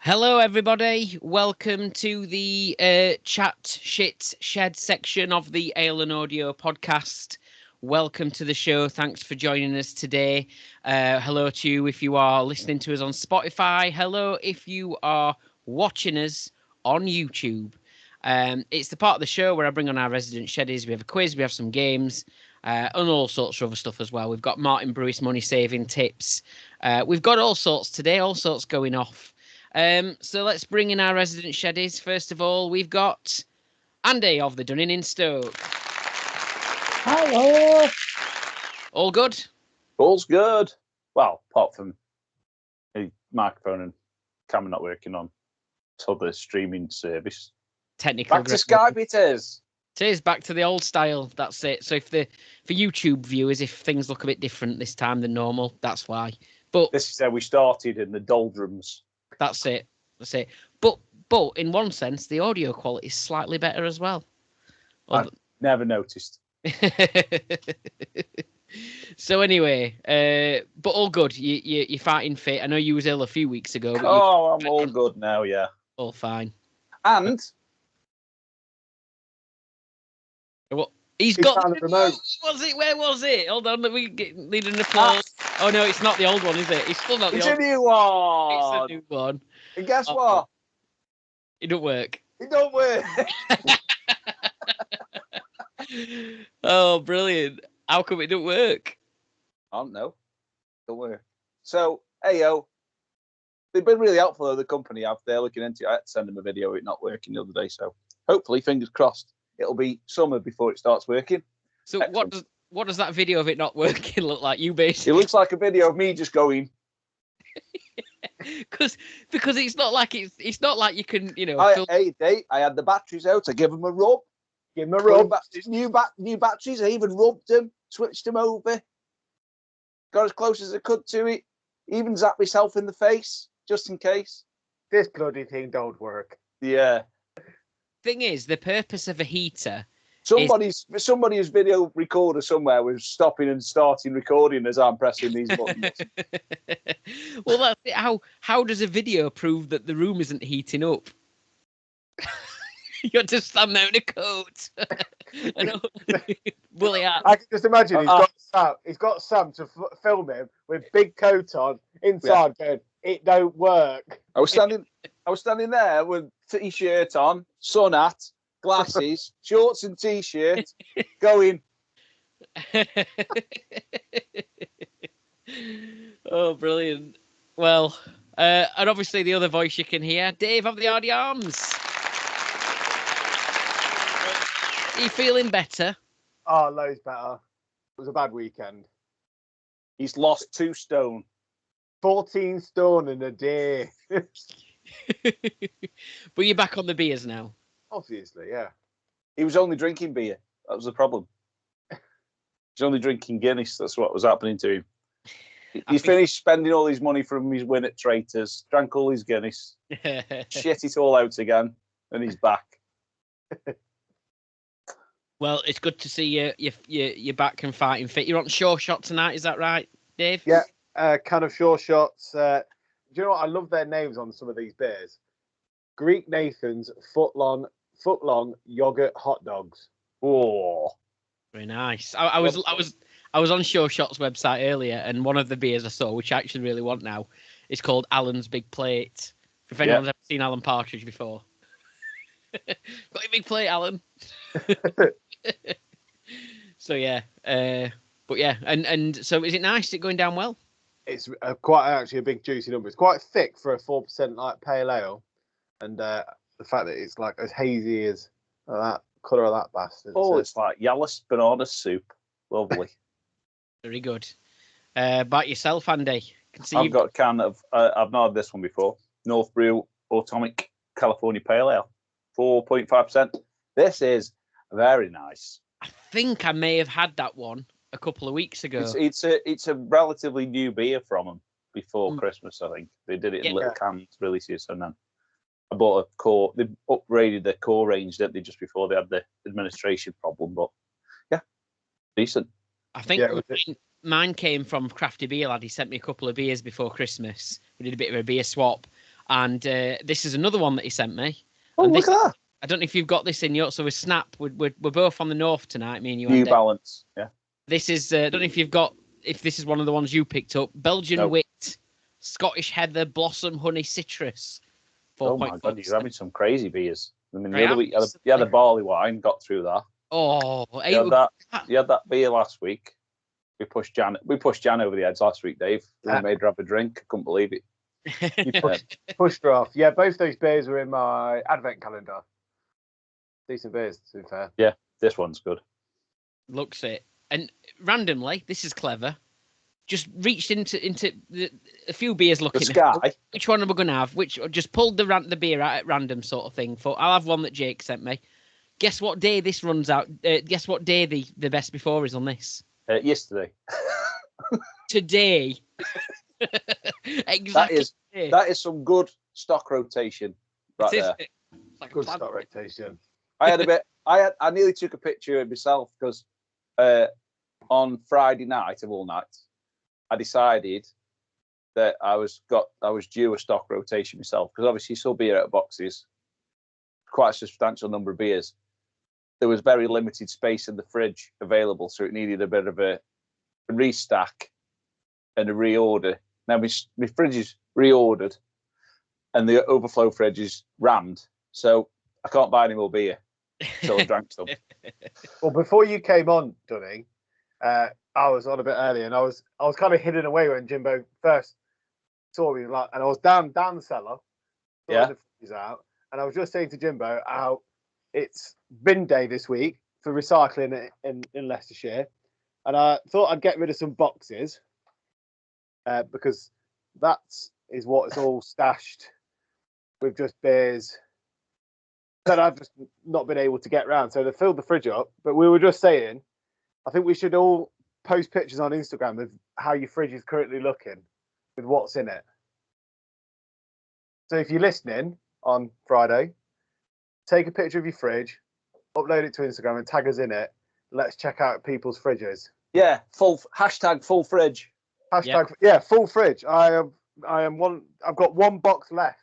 Hello, everybody. Welcome to the chat, shit, shed section of the Ale and Audio podcast. Welcome to the show. Thanks for joining us today. Hello to you if you are listening to us on Spotify. Hello if you are watching us on YouTube. It's the part of the show where I bring on our resident Sheddies. We have a quiz, we have some games, and all sorts of other stuff as well. We've got Martin Brewis money saving tips. We've got all sorts today, all sorts going off. So let's bring in our resident Sheddies. First of all, we've got Andy of the Dunning in Stoke. Hello. All good? All's good. Well, apart from the microphone and camera not working on the streaming service. Technical. Back to Skype it is. It is back to the old style. That's it. So for YouTube viewers, if things look a bit different this time than normal, that's why. But this is how we started in the doldrums. That's it. But in one sense, the audio quality is slightly better as well. I've never noticed. So anyway, but all good. You're fighting fit. I know you was ill a few weeks ago. But I'm all good now. Yeah, all fine. And what? He's got the remote. Was it? Where was it? Hold on, need an applause. Oh no, it's not the old one, is it? It's still not the old one. It's a new one. It's a new one. And guess what? It don't work. It don't work. Oh, brilliant. How come it don't work? I don't know. Don't work. So, they've been really helpful though, the company. They're looking into it. I had to send them a video of it not working the other day. So hopefully, fingers crossed, it'll be summer before it starts working. So excellent. What does that video of it not working look like? You basically. It looks like a video of me just going. Because it's not like you can I had the batteries out. I give them a rub. New batteries. I even rubbed them, switched them over, got as close as I could to it. Even zapped myself in the face just in case. This bloody thing don't work. Yeah. Thing is, the purpose of a heater. Somebody's video recorder somewhere was stopping and starting recording as I'm pressing these buttons. Well, that's it. How does a video prove that the room isn't heating up? You got to stand there in a coat. Bully out. I can just imagine he's got Sam to film him with big coat on inside going, it don't work. I was standing there with t-shirt on, sun hat, glasses, shorts and t-shirt, going. Oh, brilliant. Well, and obviously the other voice you can hear, Dave of the Hardy Arms. Are you feeling better? Oh, loads better. It was a bad weekend. He's lost 2 stone. 14 stone in a day. But you're back on the beers now. Obviously, yeah. He was only drinking beer. That was the problem. He's only drinking Guinness. That's what was happening to him. He finished spending all his money from his win at Traitors, drank all his Guinness, shit it all out again, and he's back. Well, it's good to see you're back and fighting fit. You're on Sure Shot tonight, is that right, Dave? Yeah, kind of Sure Shots. Do you know what? I love their names on some of these beers. Greek Nathan's footlong yogurt hot dogs. Oh, very nice. I was on Sure Shot's website earlier, and one of the beers I saw, which I actually really want now, is called Alan's Big Plate. If anyone's ever seen Alan Partridge before, got your big plate, Alan. So yeah, but yeah, and so is it nice? Is it going down well? It's quite actually a big juicy number. It's quite thick for a 4% like pale ale, and the fact that it's like as hazy as that colour of that bastard. Oh, it's like Yallis banana soup. Lovely. Very good. About yourself, Andy. I've got a can of. I've not had this one before. North Brew Atomic California Pale Ale, 4.5%. This is very nice. I think I may have had that one a couple of weeks ago. It's a relatively new beer from them before Christmas. I think they did it in little cans releases, and then I bought a core. They upgraded their core range, didn't they, just before they had the administration problem? But yeah, decent. I think mine came from Crafty Beer Lad. He sent me a couple of beers before Christmas. We did a bit of a beer swap, And this is another one that he sent me. Oh, and look at that. I don't know if you've got this in your. So with Snap, we're both on the north tonight. Me and you. New Balance. Yeah. This is. I don't know if you've got. If this is one of the ones you picked up. Belgian Wit, Scottish Heather, Blossom, Honey, Citrus. Oh my God, you're having some crazy beers. I mean, the other week you had a barley wine. Got through that. Oh, you had that beer last week. We pushed Jan over the edge last week, Dave. We made her have a drink. I couldn't believe it. You pushed her off. Yeah, both those beers were in my advent calendar. Decent beers, to be fair. Yeah, this one's good. Looks it. And randomly, this is clever. Just reached into a few beers looking. The sky. Which one are we going to have? Just pulled the beer out at random sort of thing. I'll have one that Jake sent me. Guess what day this runs out? Guess what day the best before is on this? Yesterday. Today. Exactly. That is some good stock rotation right there. Like good stock rotation. I nearly took a picture of myself because on Friday night of all nights, I decided that I was due a stock rotation myself because obviously you saw beer out of boxes, quite a substantial number of beers. There was very limited space in the fridge available, so it needed a bit of a restack and a reorder. Now my fridge is reordered, and the overflow fridge is rammed, so I can't buy any more beer until I drank some. Well, before you came on, Dunning, I was on a bit early, and I was kind of hidden away when Jimbo first saw me, and I was down the cellar, the fridge out, and I was just saying to Jimbo how it's bin day this week for recycling in Leicestershire, and I thought I'd get rid of some boxes because that is what is all stashed with just beers that I've just not been able to get round. So they filled the fridge up, but we were just saying, I think we should all post pictures on Instagram of how your fridge is currently looking with what's in it. So if you're listening on Friday, take a picture of your fridge, upload it to Instagram and tag us in it. Let's check out people's fridges. Yeah, full fridge. Full fridge. I am one. I've got one box left.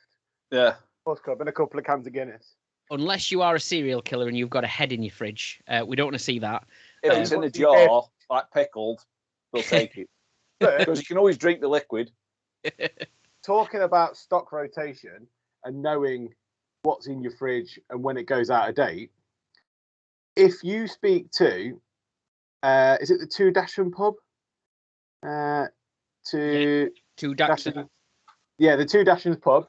Yeah. Sports Club and a couple of cans of Guinness. Unless you are a serial killer and you've got a head in your fridge, we don't want to see that. If it's in a jar, like pickled, we'll take it. Because you can always drink the liquid. Talking about stock rotation and knowing what's in your fridge and when it goes out of date, if you speak to, is it the Two Dasham pub? Two Dasham. Yeah, the Two Dashams pub.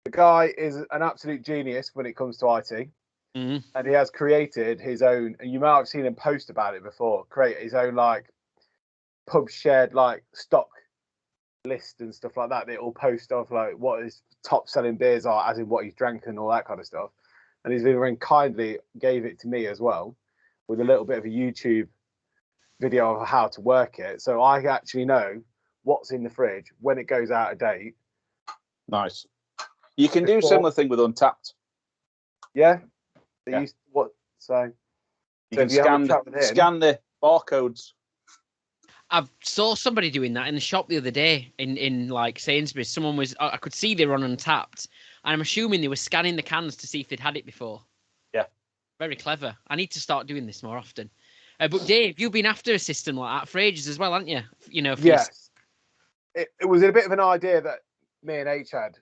The guy is an absolute genius when it comes to IT. Mm-hmm. And he has created his own, and you might have seen him post about it before, create his own like pub shared like stock list and stuff like that. They all post of like what his top selling beers are, as in what he's drank and all that kind of stuff. And he's very kindly gave it to me as well with a little bit of a YouTube video of how to work it. So I actually know what's in the fridge when it goes out of date. Nice. You can do a similar thing with Untapped. Yeah. Yeah. So you can scan the barcodes. I saw somebody doing that in the shop the other day in like Sainsbury's. Someone was, I could see they were on Untapped, and I'm assuming they were scanning the cans to see if they'd had it before. Yeah. Very clever. I need to start doing this more often. But Dave, you've been after a system like that for ages as well, haven't you? You know. Yes. It was a bit of an idea that me and H had,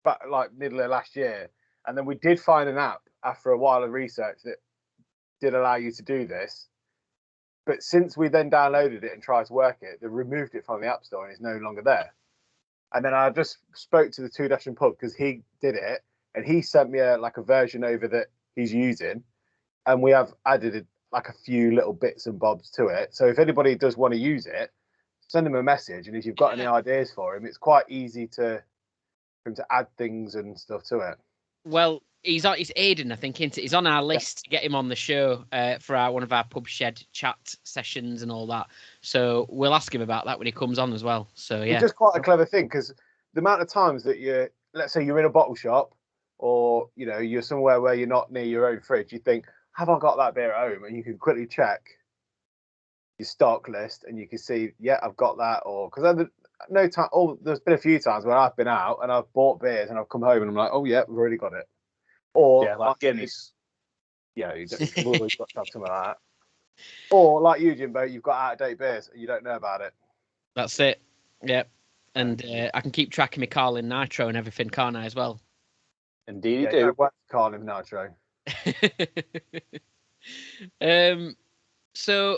but like middle of last year, and then we did find an app after a while of research that did allow you to do this. But since we then downloaded it and tried to work it, they removed it from the App Store and it's no longer there. And then I just spoke to the Two Dasham pub because he did it, and he sent me a version over that he's using, and we have added like a few little bits and bobs to it. So if anybody does want to use it, send him a message, and if you've got any ideas for him, it's quite easy for him to add things and stuff to it. Well, he's Aidan, I think, isn't it? He's on our list to get him on the show for one of our pub shed chat sessions and all that. So we'll ask him about that when he comes on as well. So yeah, it's just quite a clever thing because the amount of times that let's say you're in a bottle shop, or you're somewhere where you're not near your own fridge, you think, have I got that beer at home? And you can quickly check your stock list and you can see, yeah, I've got that. Or because no time. Oh, there's been a few times where I've been out and I've bought beers and I've come home and I'm like, oh yeah, we've already got it. Or Yeah, like Guinness. Yeah, you've always got to have some of that. Or like you, Jimbo, you've got out of date beers and you don't know about it. That's it. Yep. And I can keep track of my Carlin Nitro and everything, can't I, as well? Indeed, you do. do. Carlin Nitro. So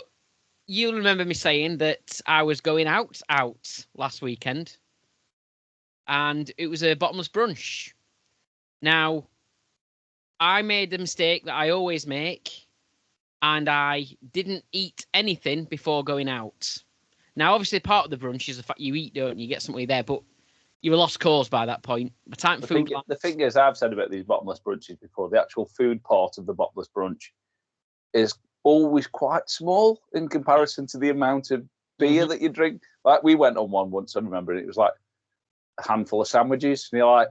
you'll remember me saying that I was going out last weekend, and it was a bottomless brunch. Now, I made the mistake that I always make, and I didn't eat anything before going out. Now, obviously, part of the brunch is the fact you eat, don't you? You get something there, but you were lost cause by that point. The thing is, I've said about these bottomless brunches before, the actual food part of the bottomless brunch is always quite small in comparison to the amount of beer that you drink. Like, we went on one once, I remember, and it was like a handful of sandwiches, and you're like,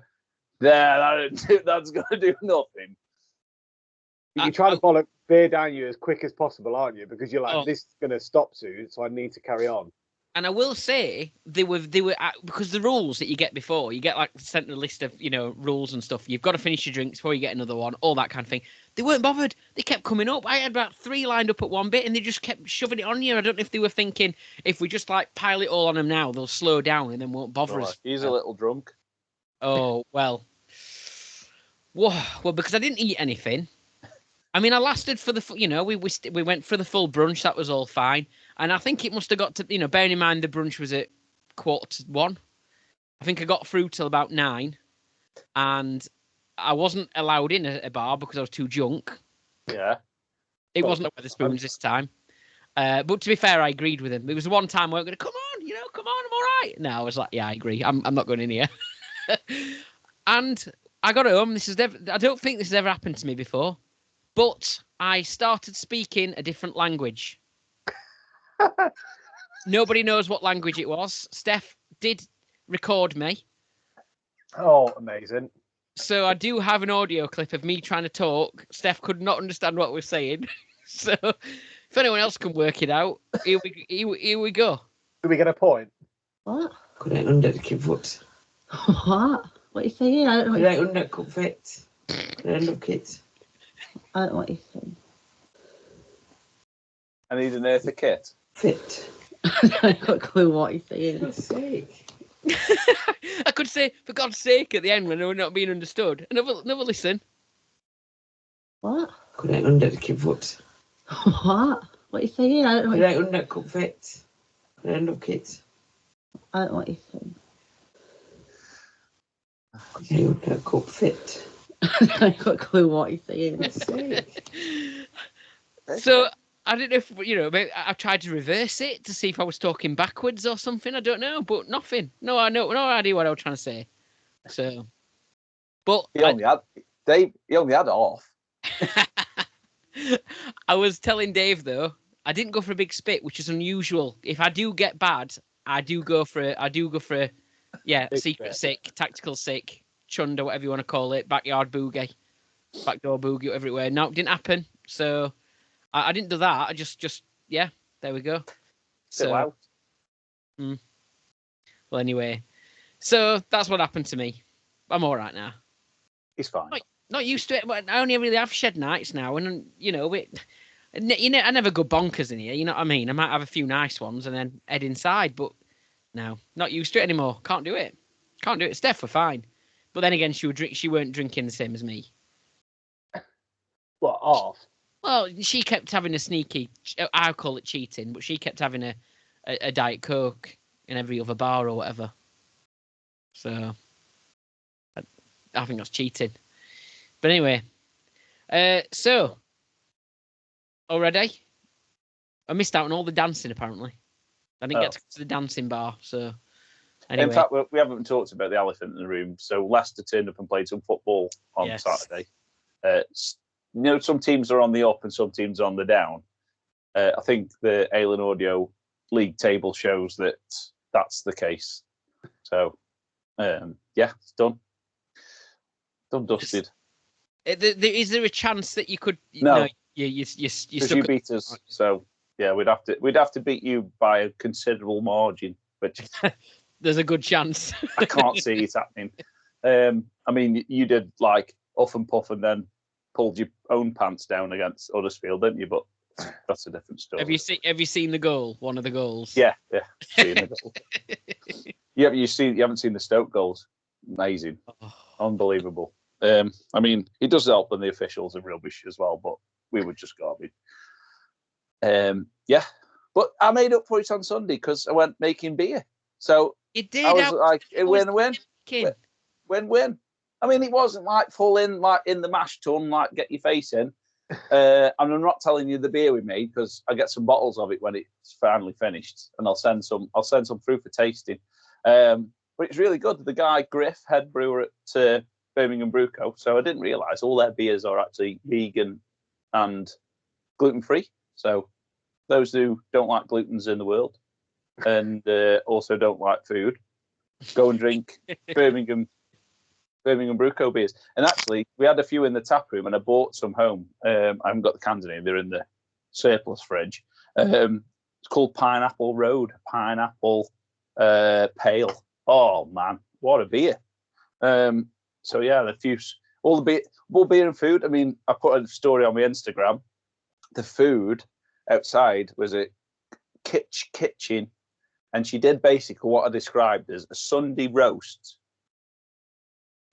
that's going to do nothing. You're trying to follow beer down you as quick as possible, aren't you? Because you're like, this is going to stop soon, so I need to carry on. And I will say they were because the rules that you get before, you get like sent a list of rules and stuff. You've got to finish your drinks before you get another one, all that kind of thing. They weren't bothered. They kept coming up. I had about 3 lined up at one bit, and they just kept shoving it on you. I don't know if they were thinking if we just like pile it all on them now, they'll slow down and then won't bother us. He's a little drunk. Oh well, because I didn't eat anything. I mean, I lasted for the we went for the full brunch. That was all fine. And I think it must have got to, bearing in mind the brunch was at 1:15. I think I got through till about 9. And I wasn't allowed in a bar because I was too drunk. Yeah. It wasn't up with the spoons this time. But to be fair, I agreed with him. There was the one time I was going to, come on, I'm all right. No, I was like, yeah, I agree. I'm not going in here. And I got home. I don't think this has ever happened to me before. But I started speaking a different language. Nobody knows what language it was. Steph did record me. Oh, amazing. So I do have an audio clip of me trying to talk. Steph could not understand what we're saying. So if anyone else can work it out, here we go. Do we get a point? What? Couldn't undercut what? What? What are you saying? I don't know. Couldn't undercut fit. Couldn't look it. I don't know what you're saying. I need an earthy kit. Fit. I've got a clue what you're saying. For God's sake. I could say, for God's sake, at the end when they were not being understood. Never listen. What? Couldn't undercut what? What? What are you saying? I don't know. Couldn't undercut fit. Couldn't look it. I don't know what you're saying. Couldn't undercut fit. I've got a clue what you're saying. For God's sake. So I don't know if maybe I tried to reverse it to see if I was talking backwards or something. I don't know, but nothing. No idea what I was trying to say. So, but He only had off. I was telling Dave though, I didn't go for a big spit, which is unusual. If I do get bad, I do go for a secret sick, tactical sick, chunder, whatever you want to call it, backyard boogie, backdoor boogie, whatever it were. No, it didn't happen. So I didn't do that. I just there we go. So Out. Well, anyway, so that's what happened to me. I'm all right now. He's fine. Not used to it, but I only really have shed nights now, and I never go bonkers in here. You know what I mean? I might have a few nice ones and then head inside, but no, not used to it anymore. Can't do it. Steph were fine, but then again, she weren't drinking the same as me. What, off? Well, she kept having a sneaky. I call it cheating, but she kept having a Diet Coke in every other bar or whatever. So I think that's cheating. But anyway, so already I missed out on all the dancing. Apparently, I didn't get to go to the dancing bar. So anyway. In fact, we haven't talked about the elephant in the room. So Leicester turned up and played some football on Saturday. Some teams are on the up and some teams are on the down. I think the Ale and Audio league table shows that that's the case. So, it's done. Done, dusted. Is there a chance that you could? No, you you beat us. So yeah, we'd have to beat you by a considerable margin. Which There's a good chance. I can't see it happening. I mean, you did like huff and puff and then pulled your own pants down against Huddersfield, didn't you? But that's a different story. Have you seen the goal? One of the goals? Yeah. Seen the goal. Yeah, but you haven't seen the Stoke goals. Amazing. Oh. Unbelievable. I mean, it does help when the officials are rubbish as well, but we were just garbage. Yeah. But I made up for it on Sunday because I went making beer. So It did. I was like, win-win. I mean, it wasn't like full in, like in the mash tun, like get your face in. And I'm not telling you the beer we made because I get some bottles of it when it's finally finished, and I'll send some through for tasting. But it's really good. The guy Griff, head brewer at Birmingham Brew Co. So I didn't realise all their beers are actually vegan and gluten free. So those who don't like glutens in the world and also don't like food, go and drink Birmingham Brew Co. beers. And actually, we had a few in the tap room, and I bought some home. I haven't got the cans in here; they're in the surplus fridge. It's called Pineapple Road, Pineapple Pale. Oh man, what a beer! So yeah, all beer and food. I mean, I put a story on my Instagram. The food outside was a kitchen, and she did basically what I described as a Sunday roast.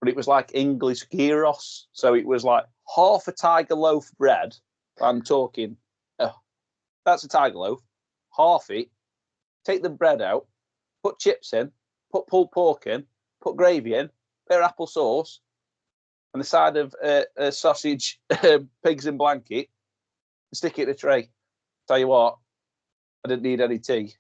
But it was like English gyros. So it was like half a tiger loaf bread. I'm talking, that's a tiger loaf. Half it, take the bread out, put chips in, put pulled pork in, put gravy in, bit of apple sauce, and the side of a sausage, pigs in blanket, and stick it in a tray. Tell you what, I didn't need any tea.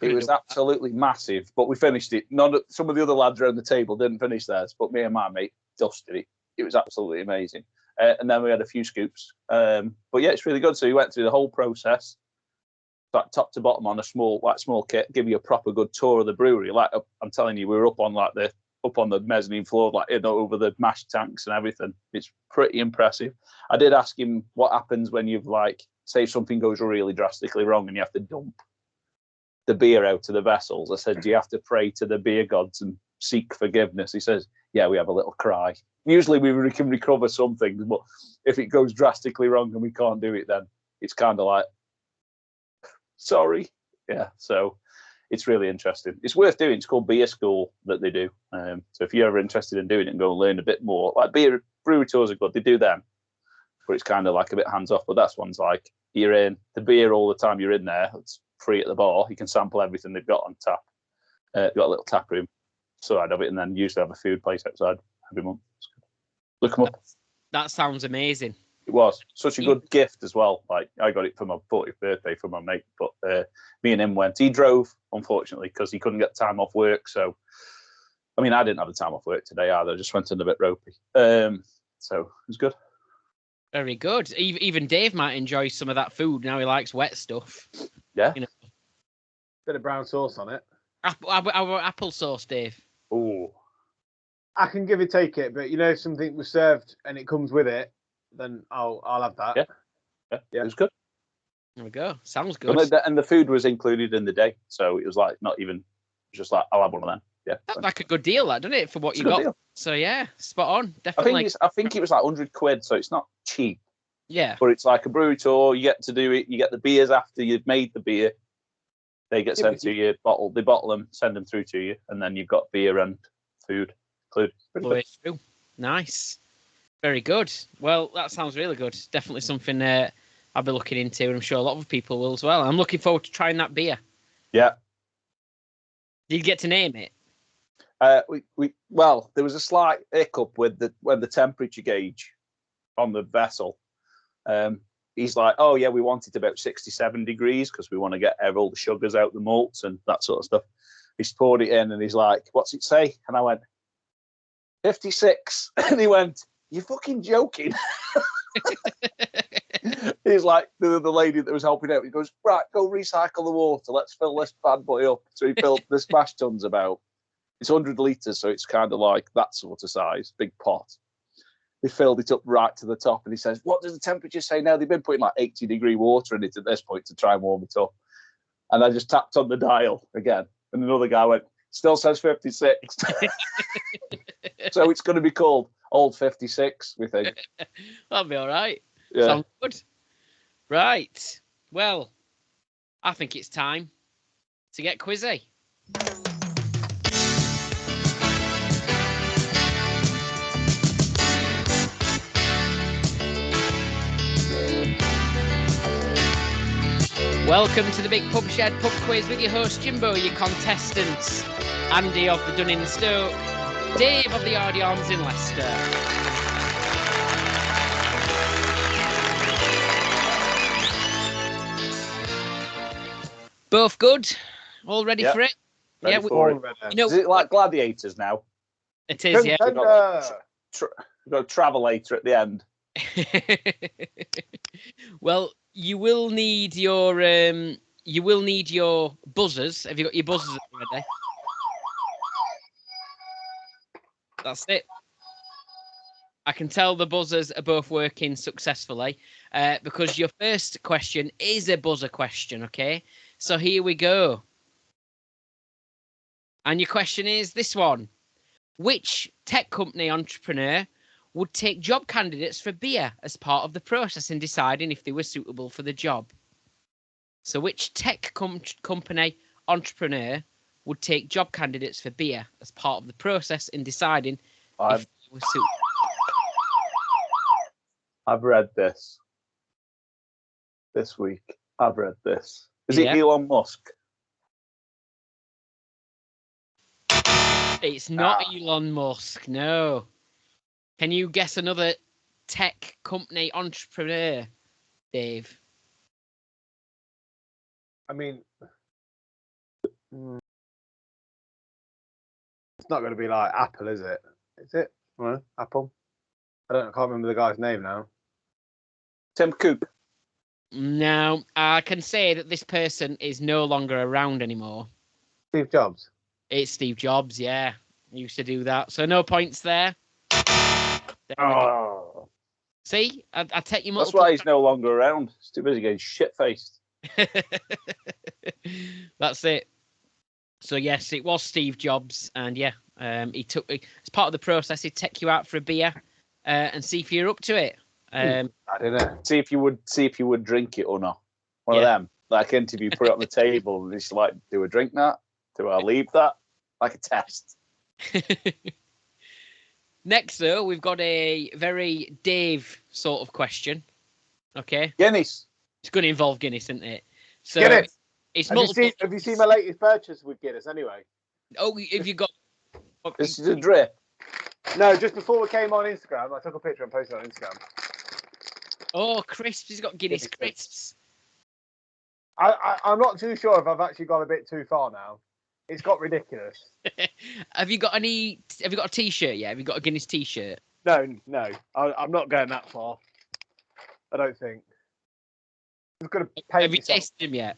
It was absolutely massive, but we finished it. Some of the other lads around the table didn't finish theirs, but me and my mate dusted it. It was absolutely amazing. And then we had a few scoops. But yeah, it's really good. So we went through the whole process, like top to bottom on a small kit, give you a proper good tour of the brewery. Like I'm telling you, we were up on the mezzanine floor, like over the mash tanks and everything. It's pretty impressive. I did ask him what happens when you've say something goes really drastically wrong and you have to dump the beer out of the vessels. I said, do you have to pray to the beer gods and seek forgiveness? He says, yeah, we have a little cry. Usually we can recover some things, but if it goes drastically wrong and we can't do it, then it's kind of like, sorry. Yeah, so it's really interesting. It's worth doing. It's called Beer School that they do. So if you're ever interested in doing it and go and learn a bit more, like brewery tours are good. They do them, but it's kind of like a bit hands off. But that's one's like you're in the beer all the time. You're in there. It's free at the bar. You can sample everything they've got on tap. They've got a little tap room side of it, and then usually have a food place outside every month. Look them up. That sounds amazing. It was such a good gift as well. Like I got it for my 40th birthday from my mate, but me and him went. He drove, unfortunately, because he couldn't get time off work. So, I mean, I didn't have the time off work today either. I just went in a bit ropey. So it was good. Very good. Even Dave might enjoy some of that food now. He likes wet stuff. Yeah. You know. Bit of brown sauce on it. Our apple sauce, Dave. Oh. I can give it, take it, but if something was served and it comes with it, then I'll have that. Yeah. It was good. There we go. Sounds good. And the food was included in the day, so it was like not even just like I'll have one of them. Yeah. That's like a good deal, doesn't it, for what you got? Deal. So yeah, spot on. Definitely. I think it was like £100, so it's not cheap. Yeah. But it's like a brewery tour. You get to do it. You get the beers after you've made the beer. They get sent to you, they bottle them, send them through to you, and then you've got beer and food included. Nice. Very good. Well, that sounds really good. Definitely something I'll be looking into, and I'm sure a lot of people will as well. I'm looking forward to trying that beer. Yeah. Did you get to name it? Well, there was a slight hiccup with the temperature gauge on the vessel. He's like, oh yeah, we want it about 67 degrees because we want to get all the sugars out the malts and that sort of stuff. He's poured it in and he's like, what's it say? And I went, 56. And he went, you're fucking joking. He's like, the lady that was helping out, he goes, right, go recycle the water. Let's fill this bad boy up. So he filled the smash tons about. It's 100 litres, so it's kind of like that sort of size, big pot. They filled it up right to the top, and he says, what does the temperature say now? They've been putting like 80-degree water in it at this point to try and warm it up. And I just tapped on the dial again. And another guy went, still says 56. So it's going to be called Old 56, we think. That'll be all right. Yeah. Sounds good. Right. Well, I think it's time to get quizzy. Welcome to the Big Pub Shed Pub Quiz with your host Jimbo, your contestants, Andy of the Dun in Stoke, Dave of the Hardy Arms in Leicester. Both good? All ready for it? Ready for it. You know, is it like gladiators now? It is, yeah. We've got a travelator at the end. Well, you will need your buzzers. Have you got your buzzers ready? That's it. I can tell the buzzers are both working successfully because your first question is a buzzer question, okay? So here we go. And your question is this one. Which tech company entrepreneur would take job candidates for beer as part of the process in deciding if they were suitable for the job? So which tech company entrepreneur would take job candidates for beer as part of the process in deciding if they were suitable? I've read this week. I've read this. Is it Elon Musk? It's not Elon Musk, no. Can you guess another tech company entrepreneur, Dave? I mean, it's not going to be like Apple, is it? Is it? Well, Apple? I can't remember the guy's name now. Tim Cook. No, I can say that this person is no longer around anymore. Steve Jobs. It's Steve Jobs, yeah. He used to do that. So no points there. Oh. See? I take you. That's why he's no longer around. He's too busy getting shit-faced. That's it. So yes, it was Steve Jobs, and yeah, he took as part of the process. He'd take you out for a beer and see if you're up to it. I don't know. See if you would drink it or not. One of them, like interview, put it on the table, and it's like, do I drink that? Do I leave that? Like a test. Next, though, we've got a very Dave sort of question. Okay, Guinness. It's going to involve Guinness, isn't it? So Guinness. It's have you seen my latest purchase with Guinness anyway? Oh, have you got? This is a drip. No, just before we came on Instagram, I took a picture and posted it on Instagram. Oh, crisps! He's got Guinness crisps. I'm not too sure if I've actually gone a bit too far now. It's got ridiculous. Have you got a T-shirt yet? Have you got a Guinness T-shirt? No. I'm not going that far. I don't think. I'm just gonna paint Have you myself. tasted them yet?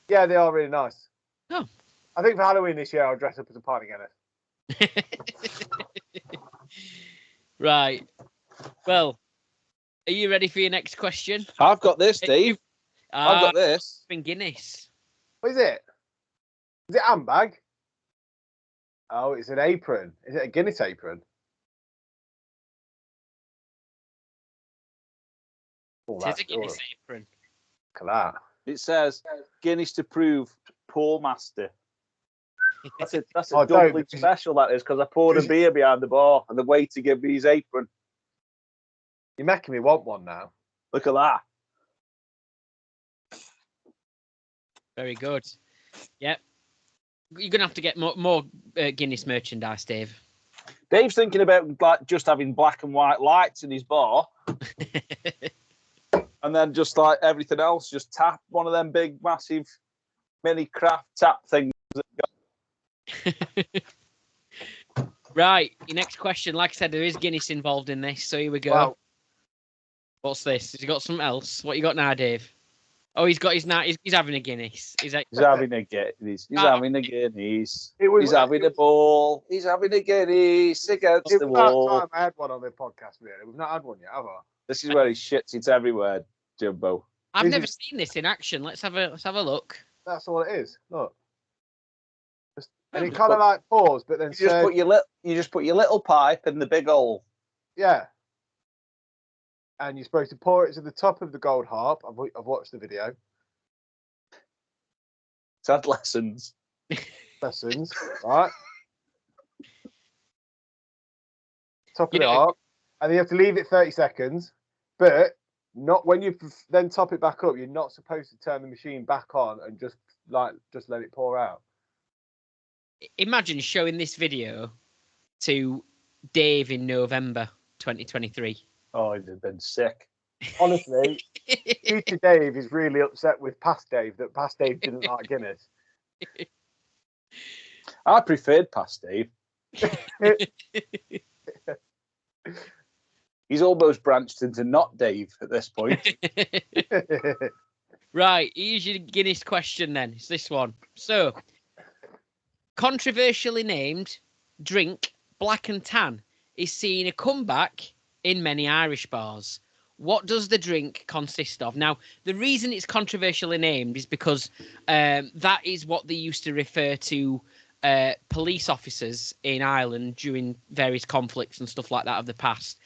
Yeah, they are really nice. Oh. I think for Halloween this year, I'll dress up as a pint of Guinness. Right. Well, are you ready for your next question? I've got this, Dave. I've got this. Guinness. What is it? Is it handbag? Oh, it's an apron. Is it a Guinness apron? Oh, It is a Guinness apron. Look at that. It says Guinness to prove pour master. That's a Oh, doubly special, that is, because I poured a beer behind the bar and the waiter gave me his apron. You're making me want one now. Look at that. Very good. Yep. You're gonna have to get more Guinness merchandise, Dave. Dave's thinking about like just having black and white lights in his bar, and then just like everything else, just tap one of them big, massive, mini craft tap things. Right. Your next question. Like I said, there is Guinness involved in this, so here we go. Wow. What's this? Has he got something else? What you got now, Dave? Oh, he's got his now. He's having a Guinness. He's having a Guinness. He's having a Guinness. He's having a ball. He's having a Guinness against the wall. Time I had one on the podcast, really. We've not had one yet, have I? This is where he shits. It's everywhere, Jimbo. I've never seen this in action. Let's have a look. That's all it is. Look. And it kind of like pours, but then you just put your little pipe in the big hole. Yeah. And you're supposed to pour it to the top of the gold harp. I've watched the video. It's had lessons. Right? Top of the harp. And then you have to leave it 30 seconds. But not when you then top it back up, you're not supposed to turn the machine back on and just let it pour out. Imagine showing this video to Dave in November 2023. Oh, he'd have been sick. Honestly, future Dave is really upset with past Dave that past Dave didn't like Guinness. I preferred past Dave. He's almost branched into not Dave at this point. Right, here's your Guinness question then. It's this one. So, controversially named drink Black and Tan is seeing a comeback in many Irish bars. What does the drink consist of? Now, the reason it's controversially named is because that is what they used to refer to police officers in Ireland during various conflicts and stuff like that of the past,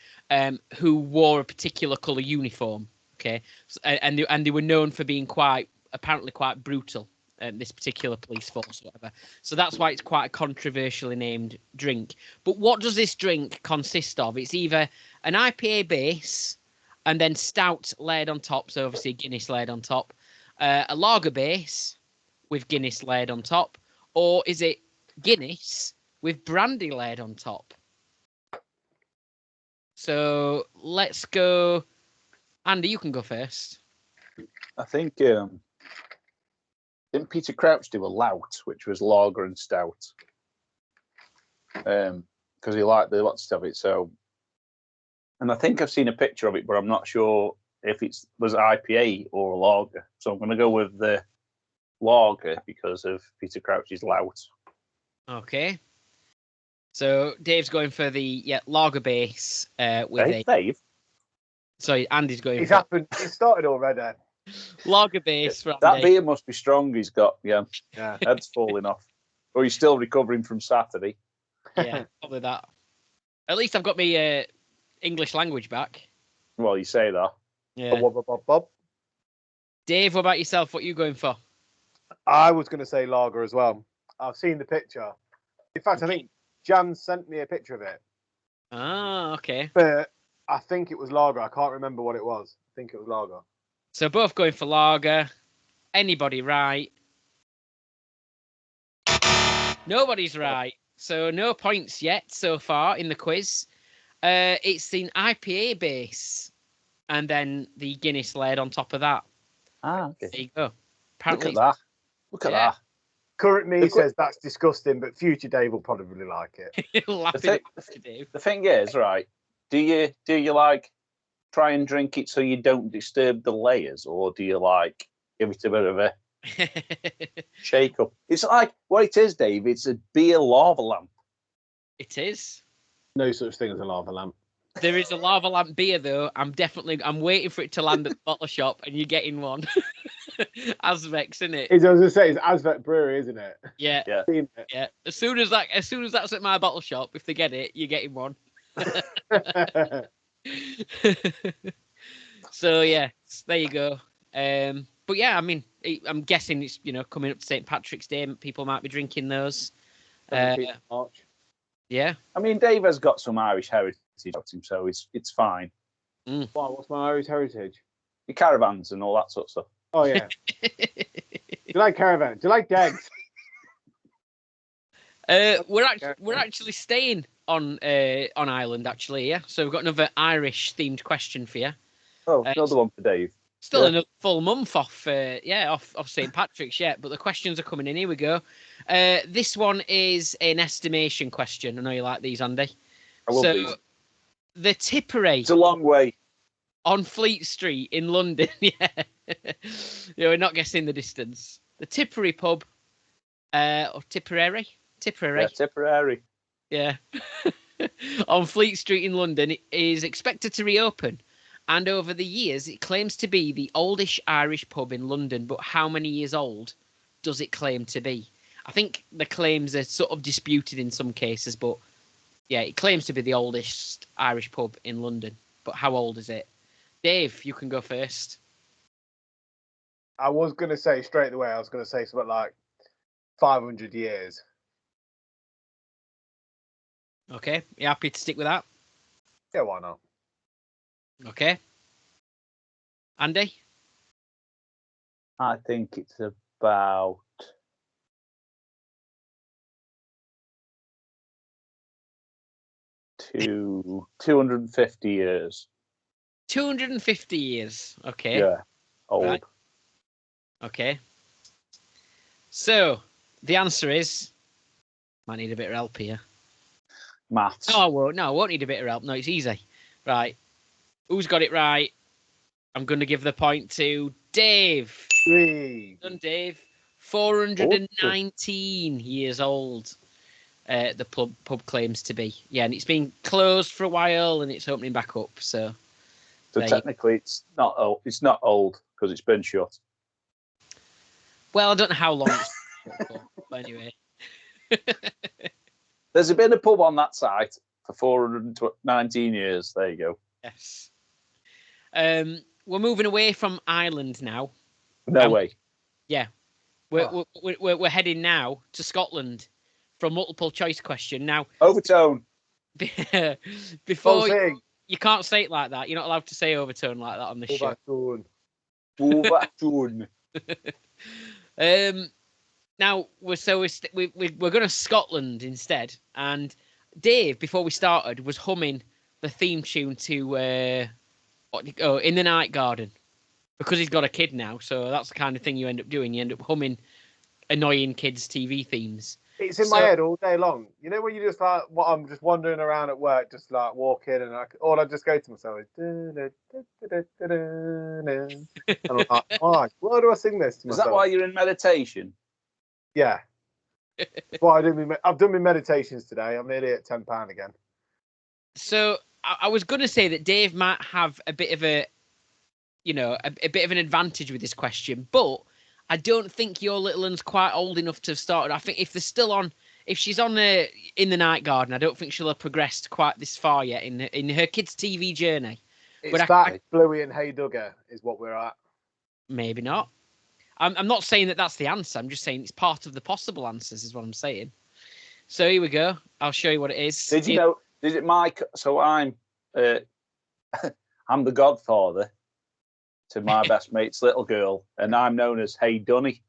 who wore a particular colour uniform. Okay, and they were known for being apparently quite brutal. This particular police force, whatever. So that's why it's quite a controversially named drink. But what does this drink consist of? It's either an IPA base and then stout layered on top, so obviously Guinness layered on top, a lager base with Guinness layered on top, or is it Guinness with brandy layered on top? So let's go. Andy, you can go first. I think didn't Peter Crouch do a lout, which was lager and stout? Because he liked the lots of it. So, and I think I've seen a picture of it, but I'm not sure if it was IPA or a lager. So I'm going to go with the lager because of Peter Crouch's lout. Okay. So Dave's going for the lager base with Dave. Sorry, Andy's going. It's happened. It started already. Lager base. That beer must be strong. He's got head's falling off, or he's still recovering from Saturday. Yeah, probably that. At least I've got my English language back. Well, you say that. Yeah. Bob. Dave, what about yourself? What are you going for? I was going to say lager as well. I've seen the picture. In fact, I think Jan sent me a picture of it. Ah, okay. But I think it was lager. I can't remember what it was. I think it was lager. So both going for lager. Anybody right? Nobody's right. So no points yet so far in the quiz. It's the IPA base and then the Guinness layered on top of that. Ah, okay. There you go. Apparently Look at that. Current me says that's disgusting, but future Dave will probably like it. The thing is, right, do you like try and drink it so you don't disturb the layers, or do you like give it a bit of a shake up? It's like what it is, Dave. It's a beer lava lamp. It is. No such thing as a lava lamp. There is a lava lamp beer though. I'm waiting for it to land at the bottle shop, and you're getting one. Azvek's, isn't it? I was going to say it's Azvek Brewery, isn't it? Yeah. Yeah. As soon as that's at my bottle shop, if they get it, you're getting one. So yeah, there you go. But yeah, I mean, I'm guessing it's coming up to St. Patrick's Day. People might be drinking those. March. Yeah. I mean, Dave has got some Irish heritage about him, so it's fine. Wow, what's my Irish heritage? Your caravans and all that sort of stuff. Oh yeah. Do you like caravans? Do you like dags? We're actually staying on Ireland actually, yeah. So we've got another Irish themed question for you. Oh, another one for Dave. Still another full month off St. Patrick's yet, but the questions are coming in. Here we go. This one is an estimation question. I know you like these, Andy. I love these. The Tipperary. It's a long way. On Fleet Street in London, yeah. We're not guessing the distance. The Tipperary pub, or Tipperary? Tipperary. Yeah, Tipperary. Yeah. On Fleet Street in London, it is expected to reopen. And over the years, it claims to be the oldest Irish pub in London. But how many years old does it claim to be? I think the claims are sort of disputed in some cases, but yeah, it claims to be the oldest Irish pub in London. But how old is it? Dave, you can go first. I was going to say straight away, I was going to say something like 500 years. Okay, you happy to stick with that? Yeah, why not? Okay. Andy? I think it's about 250 years. 250 years. Okay. Yeah, old. Right. Okay. So, the answer is... Might need a bit of help here. Maths. No, I won't. No, I won't need a bit of help. No, it's easy. Right. Who's got it right? I'm going to give the point to Dave. 3. Done, Dave. 419 years old. The pub claims to be. Yeah, and it's been closed for a while, and it's opening back up. So technically, it's not old. It's not old because it's been shut. Well, I don't know how long it's been shut for, but anyway. There's been a pub on that site for 419 years. There you go. Yes. We're moving away from Ireland now. No way. Yeah. We're heading now to Scotland for a multiple choice question. Now, Overtone. Before you can't say it like that. You're not allowed to say overtone like that on this show. Overtone. Now we're going to Scotland instead. And Dave, before we started, was humming the theme tune to In the Night Garden, because he's got a kid now. So that's the kind of thing you end up doing. You end up humming annoying kids' TV themes. It's in my head all day long. You know when you just like, I'm just wandering around at work, just like walking, and I just go to myself is, and I'm like, why do I sing this to myself? Is that why you're in meditation? Yeah. Well, I've done my meditations today. I'm nearly at £10 again. So I was going to say that Dave might have a bit of a bit of an advantage with this question, but I don't think your little one's quite old enough to have started. I think if she's on In the Night Garden, I don't think she'll have progressed quite this far yet in her kids' TV journey. It's Bluey and Hey Duggar is what we're at. Maybe not. I'm not saying that that's the answer. I'm just saying it's part of the possible answers is what I'm saying. So here we go. I'll show you what it is. Did you know? Is it Mike? So I'm the godfather to my best mate's little girl, and I'm known as Hey Dunny.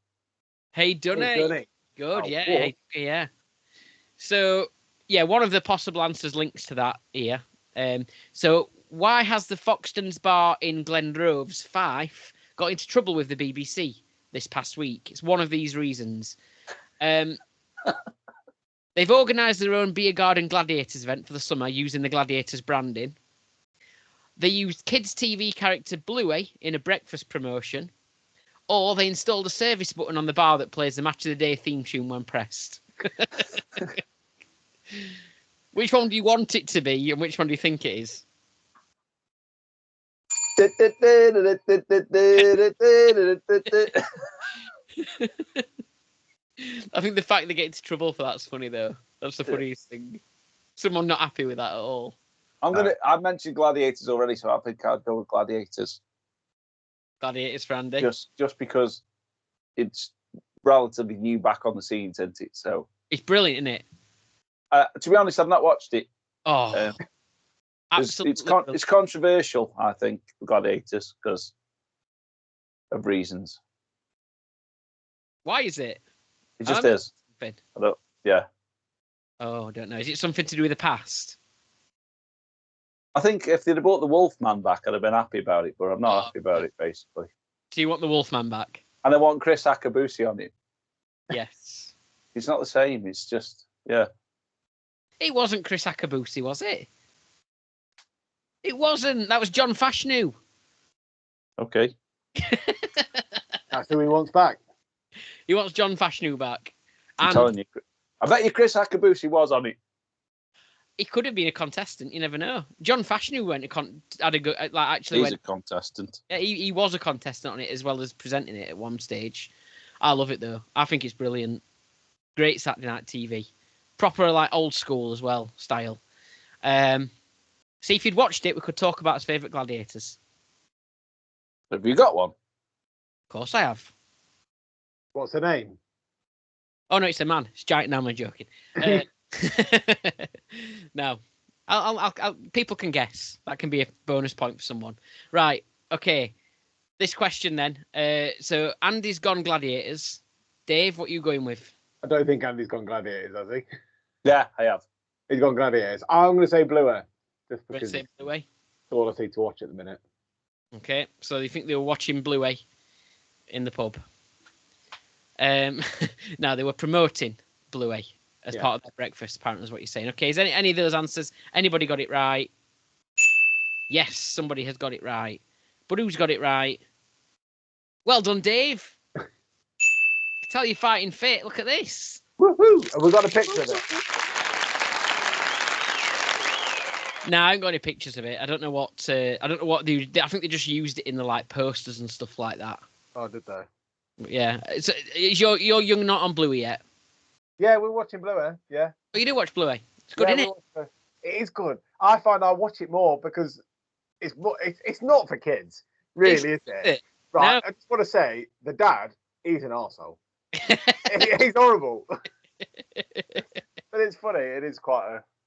Hey Dunny. Hey Dunny. Good, Oh, yeah. cool. Yeah. So, yeah, one of the possible answers links to that here. So, why has the Foxtons Bar in Glenrove's Fife got into trouble with the BBC this past week? It's one of these reasons. They've organised their own Beer Garden Gladiators event for the summer using the Gladiators branding. They used kids' TV character Bluey in a breakfast promotion, or they installed a service button on the bar that plays the Match of the Day theme tune when pressed. Which one do you want it to be, and which one do you think it is? I think the fact they get into trouble for that's funny, though. That's the funniest thing. Someone not happy with that at all. I've mentioned Gladiators already, so I think I'd go with Gladiators. Gladiators for Andy. Just because it's relatively new back on the scene, isn't it? So it's brilliant, isn't it? To be honest, I've not watched it. Oh, absolutely. It's controversial, I think, Gladiators, because of reasons. Why is it? It just is. Yeah. Oh, I don't know. Is it something to do with the past? I think if they'd have brought the Wolfman back, I'd have been happy about it, but I'm not happy about it, basically. Do you want the Wolfman back? And I want Chris Akabusi on it. Yes. It's not the same. It's just, yeah. It wasn't Chris Akabusi, was it? It wasn't. That was John Fashanu. Okay. That's who he wants back. He wants John Fashanu back. I'm telling you. I bet you Chris Akabusi was on it. He could have been a contestant. You never know. John Fashanu went a contestant. Yeah, he was a contestant on it as well as presenting it at one stage. I love it though. I think it's brilliant. Great Saturday night TV. Proper, like, old school as well, style. See, if you'd watched it, we could talk about his favourite gladiators. Have you got one? Of course I have. What's the name? Oh, no, it's a man. It's giant. No, I'm joking. No. I'll people can guess. That can be a bonus point for someone. Right. Okay. This question then. So Andy's gone gladiators. Dave, what are you going with? I don't think Andy's gone gladiators, has he? Yeah, I have. He's gone gladiators. I'm going to say Bluer. Just because Same it's Bluey. all I see to watch at the minute. Okay. So you think they were watching Bluey in the pub? No, they were promoting Bluey as part of their breakfast, apparently is what you're saying. Okay, is any of those answers, anybody got it right? Yes, somebody has got it right. But who's got it right? Well done, Dave. I can tell you're fighting fit. Look at this. Woohoo! Have we got a picture of it? No, I haven't got any pictures of it. I don't know what they. I think they just used it in the like posters and stuff like that. Oh, did they? Yeah. So, is your young not on Bluey yet? Yeah, we're watching Bluer. Yeah. Oh, you do watch Bluey. It's good, isn't it? It is good. I find I watch it more because it's not for kids, really, is it? Right. No. I just want to say the dad, he's an arsehole. He's horrible. But it's funny. It is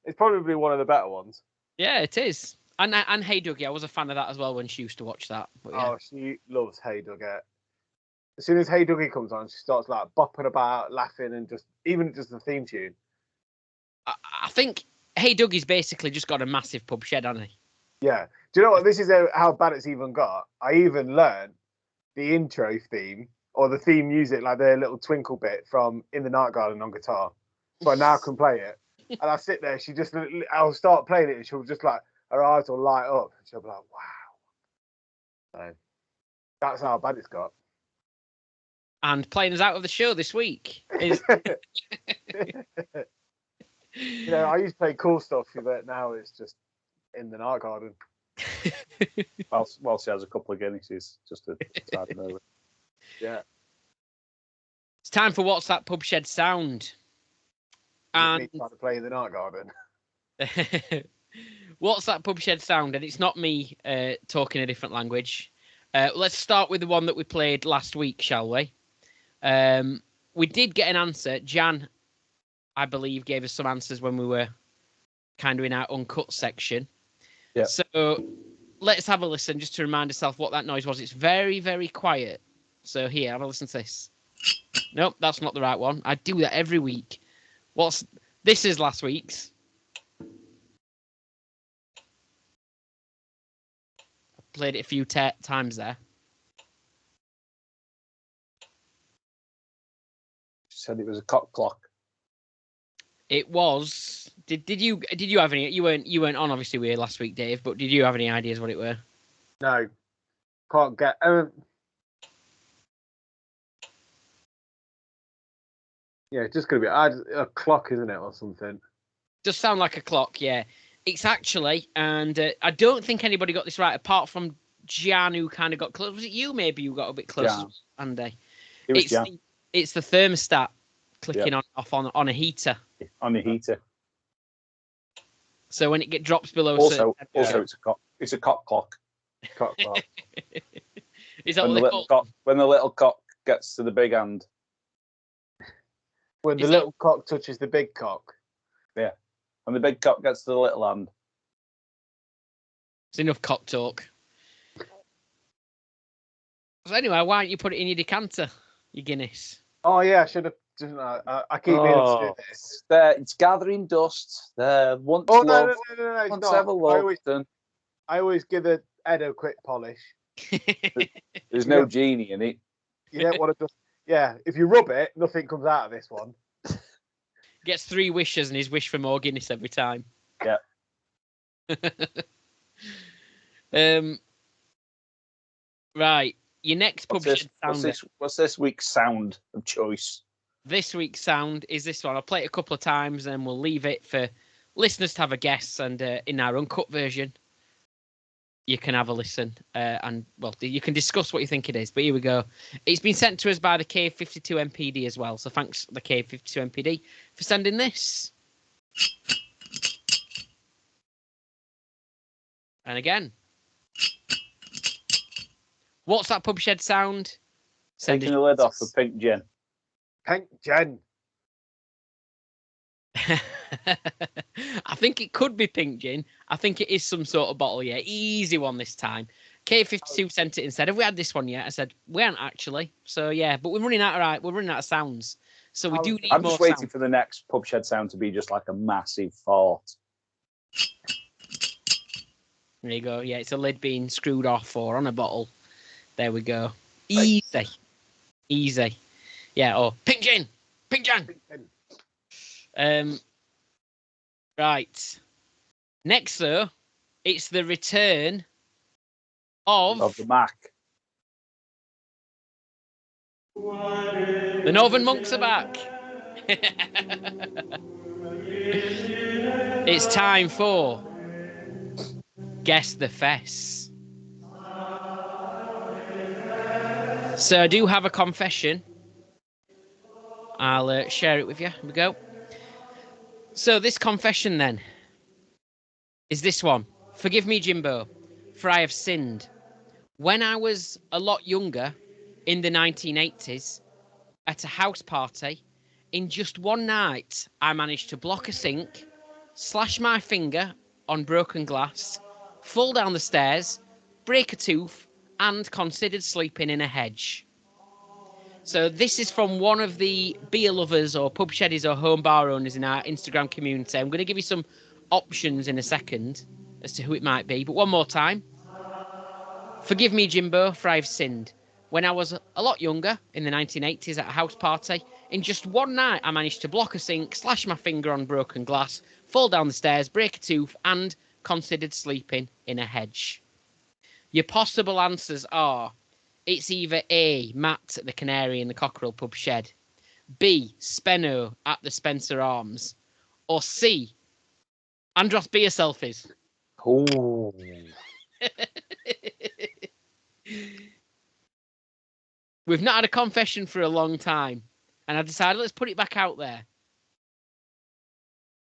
it's probably one of the better ones. Yeah, it is. And Hey Dougie, I was a fan of that as well when she used to watch that. But yeah. Oh, she loves Hey Dougie. As soon as Hey Dougie comes on, she starts like bopping about, laughing, and just the theme tune. I think Hey Dougie's basically just got a massive pub shed, hasn't he? Yeah. Do you know what? This is how bad it's even got. I even learned the intro theme or the theme music, like the little twinkle bit from In the Night Garden on guitar. So I now can play it. And I sit there, I'll start playing it and she'll just like, her eyes will light up. And she'll be like, wow. So that's how bad it's got. And playing us out of the show this week is... You know, I used to play cool stuff, but now it's just In the Night Garden. Whilst he has a couple of Guinnesses, just to tide him over. Yeah. It's time for What's That Pub Shed Sound? And me trying to play In the Night Garden. What's That Pub Shed Sound? And it's not me talking a different language. Let's start with the one that we played last week, shall we? We did get an answer. Jan, I believe, gave us some answers when we were kind of in our Uncut section. Yeah. So let's have a listen just to remind ourselves what that noise was. It's very, very quiet. So here, have a listen to this. Nope, that's not the right one. I do that every week. This is last week's. I played it a few times there. She said it was a cock clock. It was. Did you have any? You weren't on obviously we were last week, Dave. But did you have any ideas what it were? No, can't get. Yeah, it's just gonna be a clock, isn't it, or something? Does sound like a clock, yeah. It's actually, and I don't think anybody got this right apart from Jan, who kind of got close. Was it you? Maybe you got a bit closer, Andy. It was Jan. It's the thermostat clicking off on a heater. On the heater. So when it drops below, also it's a cock. It's a cock clock. Cock clock. Is that what when the little cock gets to the big hand? When the little cock touches the big cock. Yeah. When the big cock gets to the little hand. It's enough cock talk. So anyway, why don't you put it in your decanter, your Guinness? Oh yeah, I should have. I keep meaning to do this. It's gathering dust. Once no, once ever loved. I always give the head a quick polish. There's no genie in it. You don't want to just. Yeah, if you rub it, nothing comes out of this one. Gets 3 wishes and his wish for more Guinness every time. Yeah. Right. Your next pub shed sound. What's this week's sound of choice? This week's sound is this one. I'll play it a couple of times and we'll leave it for listeners to have a guess. And in our Uncut version, you can have a listen and, well, you can discuss what you think it is. But here we go. It's been sent to us by the K52 MPD as well. So thanks, the K52 MPD, for sending this. And again, what's that pub shed sound? Taking the lid off the pink gin. Pink gin. I think it could be pink gin. I think it is some sort of bottle, yeah. Easy one this time. K52 sent it and said, have we had this one yet? I said, we haven't actually. So yeah, but we're running out of sounds. So we do need I'm more just waiting sound. for the next pub shed sound to be just like a massive fart. There you go. Yeah, it's a lid being screwed off or on a bottle. There we go. Easy. Easy. Yeah, or pink gin. Pink gin. Right. Next, though, it's the return of the Mac. The Northern Monks are back. It's time for Guess the Fess. So I do have a confession. I'll share it with you. Here we go. So this confession then is this one. Forgive me, Jimbo, for I have sinned. When I was a lot younger, in the 1980s, at a house party, in just one night, I managed to block a sink, slash my finger on broken glass, fall down the stairs, break a tooth, and considered sleeping in a hedge. So this is from one of the beer lovers or pub sheddies or home bar owners in our Instagram community. I'm going to give you some options in a second as to who it might be. But one more time. Forgive me, Jimbo, for I've sinned. When I was a lot younger, in the 1980s at a house party, in just one night I managed to block a sink, slash my finger on broken glass, fall down the stairs, break a tooth, and considered sleeping in a hedge. Your possible answers are: it's either A, Matt at the Canary in the Cockerel pub shed, B, Spenno at the Spencer Arms, or C, Andros Beer Selfies. Oh. We've not had a confession for a long time, and I decided let's put it back out there.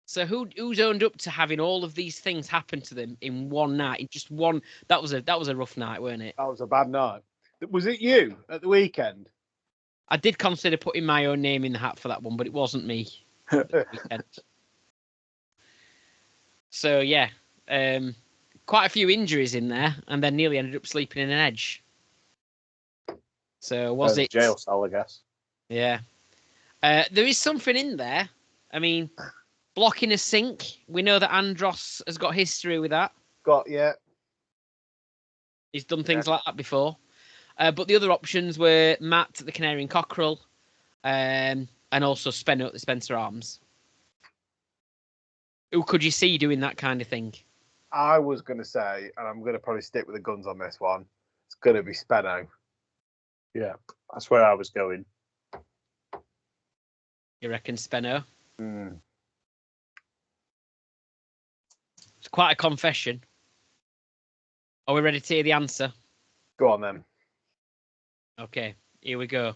So who's owned up to having all of these things happen to them in one night? In just one, that was a rough night, weren't it? That was a bad night. Was it you at the weekend? I did consider putting my own name in the hat for that one, but it wasn't me. So yeah, quite a few injuries in there, and then nearly ended up sleeping in an edge. So was it jail cell, I guess? Yeah. There is something in there. I mean, blocking a sink. We know that Andros has got history with that. Yeah. He's done things like that before. But the other options were Matt at the Canary and Cockerel, and also Spenno at the Spencer Arms. Who could you see doing that kind of thing? I was going to say, and I'm going to probably stick with the guns on this one, it's going to be Spenno. Yeah, that's where I was going. You reckon Spenno? Mm. It's quite a confession. Are we ready to hear the answer? Go on then. Okay, here we go.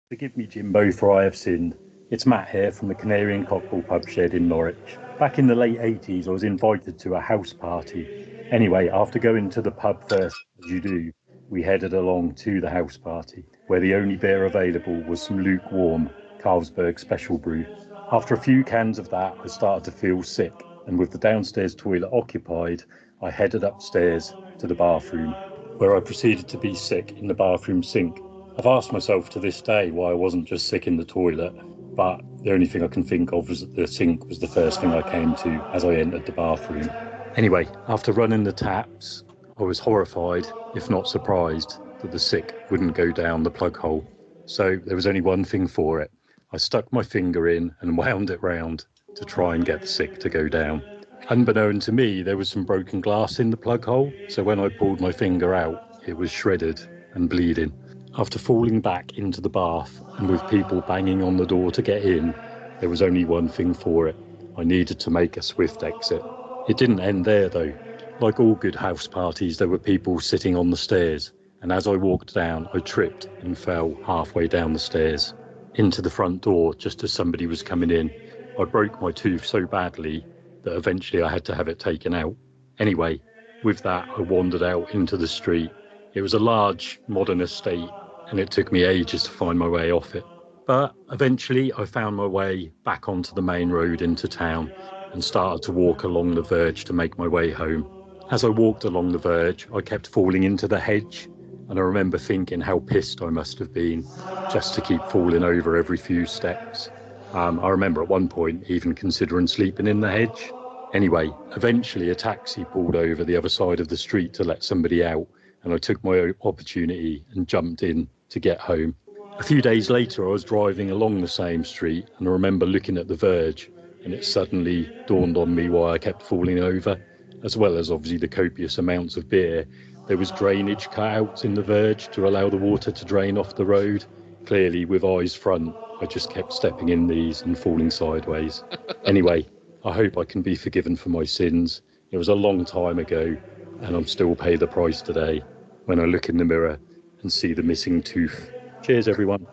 Forgive me, Jimbo, for I have sinned. It's Matt here from the Canary and Cockerel pub shed in Norwich. Back in the late 80s, I was invited to a house party. Anyway, after going to the pub first, as you do, we headed along to the house party, where the only beer available was some lukewarm Carlsberg Special Brew. After a few cans of that, I started to feel sick, and with the downstairs toilet occupied, I headed upstairs to the bathroom, where I proceeded to be sick in the bathroom sink. I've asked myself to this day why I wasn't just sick in the toilet, but the only thing I can think of was that the sink was the first thing I came to as I entered the bathroom. Anyway, after running the taps, I was horrified, if not surprised, that the sick wouldn't go down the plug hole. So there was only one thing for it. I stuck my finger in and wound it round to try and get the sick to go down. Unbeknown to me, there was some broken glass in the plug hole, so when I pulled my finger out, it was shredded and bleeding. After falling back into the bath and with people banging on the door to get in, there was only one thing for it. I needed to make a swift exit. It didn't end there though. Like all good house parties, there were people sitting on the stairs, and as I walked down, I tripped and fell halfway down the stairs into the front door just as somebody was coming in. I broke my tooth so badly that eventually I had to have it taken out. Anyway, with that, I wandered out into the street. It was a large, modern estate, and it took me ages to find my way off it. But eventually, I found my way back onto the main road into town and started to walk along the verge to make my way home. As I walked along the verge, I kept falling into the hedge, and I remember thinking how pissed I must have been just to keep falling over every few steps. I remember at one point even considering sleeping in the hedge. Anyway, eventually a taxi pulled over the other side of the street to let somebody out, and I took my opportunity and jumped in to get home. A few days later, I was driving along the same street, and I remember looking at the verge, and it suddenly dawned on me why I kept falling over, as well as obviously the copious amounts of beer. There was drainage cutouts in the verge to allow the water to drain off the road. Clearly, with eyes front, I just kept stepping in these and falling sideways. Anyway, I hope I can be forgiven for my sins. It was a long time ago, and I'm still pay the price today when I look in the mirror and see the missing tooth. Cheers, everyone.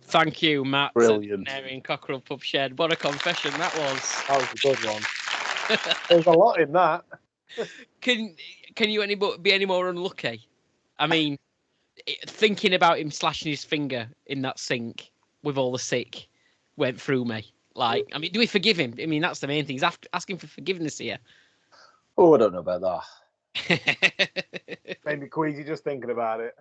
Thank you, Matt. Brilliant. Canary and Cockerel Pub Shed. What a confession that was. That was a good one. There's a lot in that. Can you be any more unlucky? I mean, thinking about him slashing his finger in that sink with all the sick went through me. Like, I mean, do we forgive him? I mean, that's the main thing. He's asking for forgiveness here. Oh, I don't know about that. Made me queasy just thinking about it.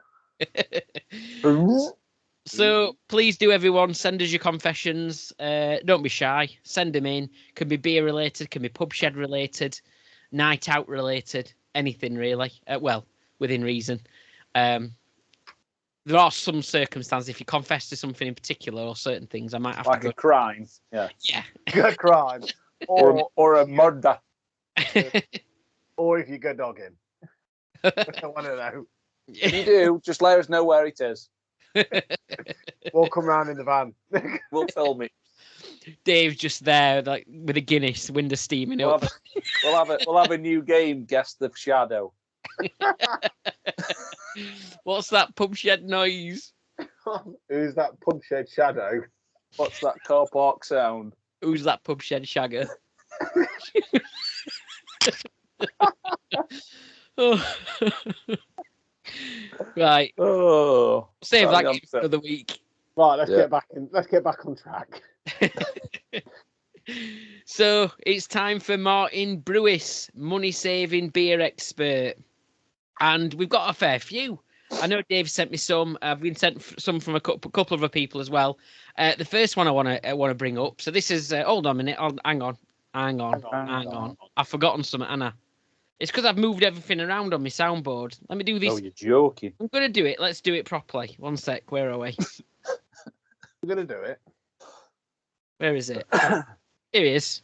So please do, everyone, send us your confessions. Don't be shy. Send them in. Can be beer related, can be pub shed related, night out related, anything really. Well, within reason. There are some circumstances, if you confess to something in particular or certain things, I might have like to go. a crime, yeah. Good crime. Or a murder. Or if you go dogging. I want to know. If you do, just let us know where it is. We'll come round in the van. We'll film it. Dave's just there, like with a Guinness, window steaming up. We'll have a new game, Guess the Shadow. What's that pub shed noise? Who's that pub shed shadow? What's that car park sound? Who's that pub shed shagger? Oh. Right. Oh, save that game for another week. Right, let's get back on track. So it's time for Martin Brewis, money-saving beer expert, and we've got a fair few. I know Dave sent me some. I've been sent some from a couple of other people as well. The first one I want to bring up. So this is. Hold on a minute. Hang on. I've forgotten something, Anna. It's because I've moved everything around on my soundboard. Let me do this. Oh, you're joking. I'm going to do it. Let's do it properly. One sec. Where are we? We're going to do it. Where is it? Here it is.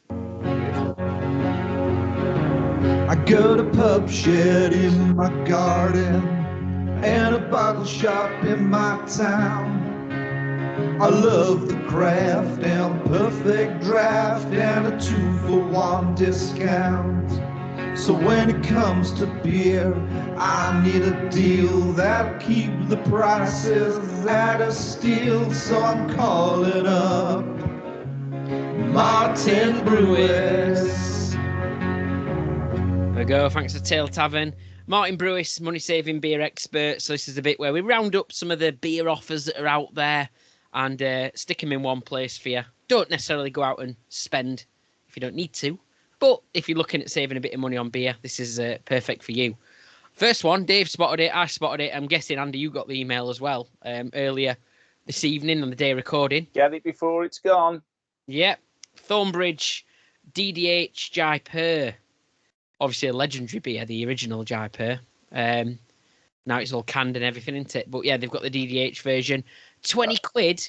I got a pub shed in my garden and a bottle shop in my town. I love the craft and perfect draft and a 2-for-1 discount. So when it comes to beer, I need a deal that'll keep the prices at a steal. So I'm calling up Martin Brewis. There we go. Thanks to Tail Tavern. Martin Brewis, money-saving beer expert. So this is the bit where we round up some of the beer offers that are out there and stick them in one place for you. Don't necessarily go out and spend if you don't need to. But if you're looking at saving a bit of money on beer, this is perfect for you. First one, Dave spotted it. I spotted it. I'm guessing, Andy, you got the email as well earlier this evening on the day recording. Get it before it's gone. Yep. Thornbridge DDH Jaipur. Obviously a legendary beer, the original Jaipur. Now it's all canned and everything, isn't it? But yeah, they've got the DDH version. 20 quid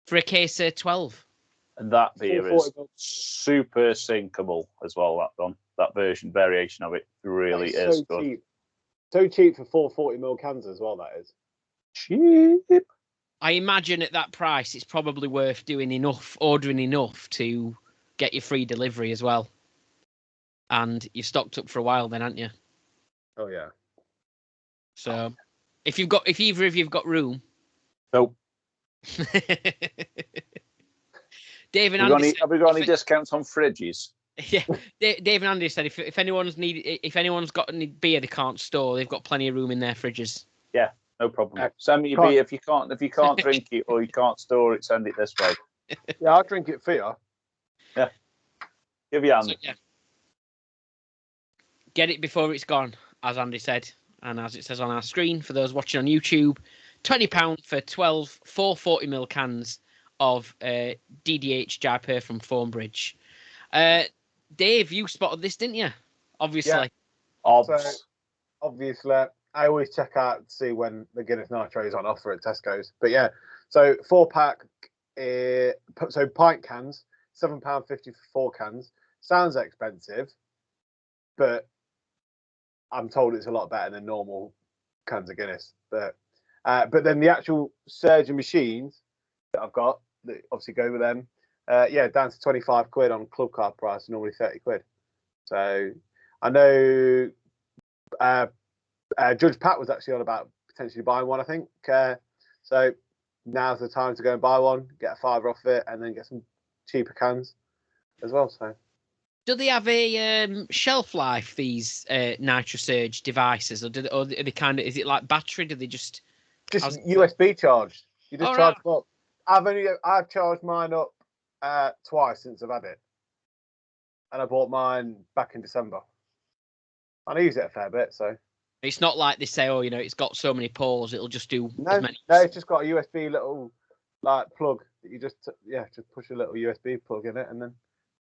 for a case of 12. And that beer is super sinkable as well, that version, variation of it really is good. Cheap. So cheap for 440ml cans as well, that is. Cheap. I imagine at that price, it's probably worth ordering enough to get your free delivery as well. and you've stocked up for a while, then, haven't you? Oh yeah. So, if either of you've got room, Nope. Dave and Have we got Andy. any, have we got any discounts on fridges? Yeah, Dave and Andy said if anyone's got any beer they can't store, they've got plenty of room in their fridges. Yeah, no problem. Send me your beer if you can't drink it or you can't store it. Send it this way. Yeah, I'll drink it for you. Yeah, give your hand. So, yeah. Get it before it's gone, as Andy said, and as it says on our screen for those watching on YouTube. £20 for 12 440ml cans of DDH Jaipur from Thornbridge. Dave, you spotted this, didn't you? Obviously. Yeah. So, obviously, I always check out to see when the Guinness Nitro is on offer at Tesco's. But yeah, so 4-pack, so pint cans, £7.50 for 4 cans. Sounds expensive, but I'm told it's a lot better than normal cans of Guinness. But then the actual surgeon machines that I've got, that obviously go with them, down to 25 quid on club card price, normally 30 quid. So I know Judge Pat was actually on about potentially buying one, I think. So now's the time to go and buy one, get a £5 off it, and then get some cheaper cans as well. So, do they have a shelf life, these NitroSurge devices, or are they kind of, is it like battery? Do they just USB charged? You just charge right. them up. I've charged mine up twice since I've had it, and I bought mine back in December. And I use it a fair bit, so it's not like they say, oh, it's got so many poles, it'll just do as many. No, it's just got a USB little like plug that you just push a little USB plug in it and then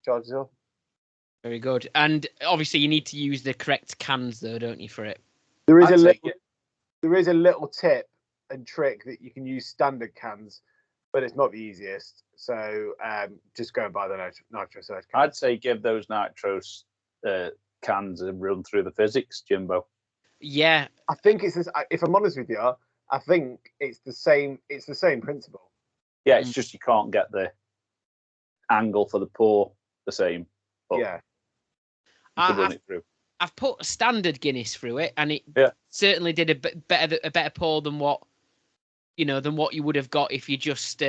charges it up. Very good. And obviously, you need to use the correct cans, though, don't you, for it? There is a little tip and trick that you can use standard cans, but it's not the easiest. So just go and buy the NitroSurge cans. I'd say give those Nitros cans a run through the physics, Jimbo. Yeah, I think it's this. If I'm honest with you, I think it's the same. It's the same principle. Yeah, it's just you can't get the angle for the pour the same. But yeah, you could run it through. I've put a standard Guinness through it, and it certainly did a better pour than what you would have got if you just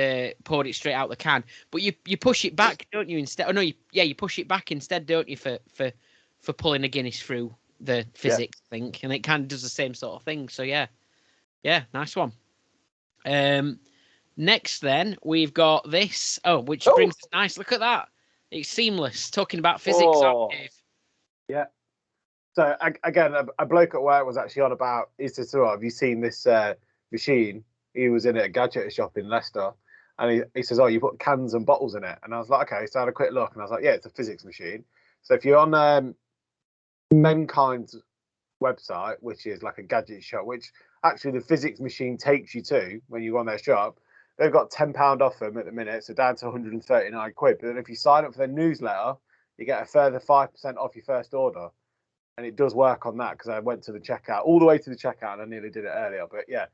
poured it straight out the can. But you push it back, don't you? Instead, you push it back instead, don't you? For pulling a Guinness through the physics, I think, and it kind of does the same sort of thing. So yeah, nice one. Next, then we've got this. Which brings us nice. Look at that. It's seamless. Talking about physics, Dave. Yeah. So again, a bloke at work was actually on about. He said, "So have you seen this machine?" He was in a gadget shop in Leicester, and he says, "Oh, you put cans and bottles in it." And I was like, "Okay." So I had a quick look, and I was like, "Yeah, it's a physics machine." So if you're on Mankind's website, which is like a gadget shop, which actually the physics machine takes you to when you go on their shop, they've got £10 off them at the minute, so down to 139 quid. But then if you sign up for their newsletter, you get a further 5% off your first order. And it does work on that because I went to the checkout, all the way to the checkout, and I nearly did it earlier. But yeah,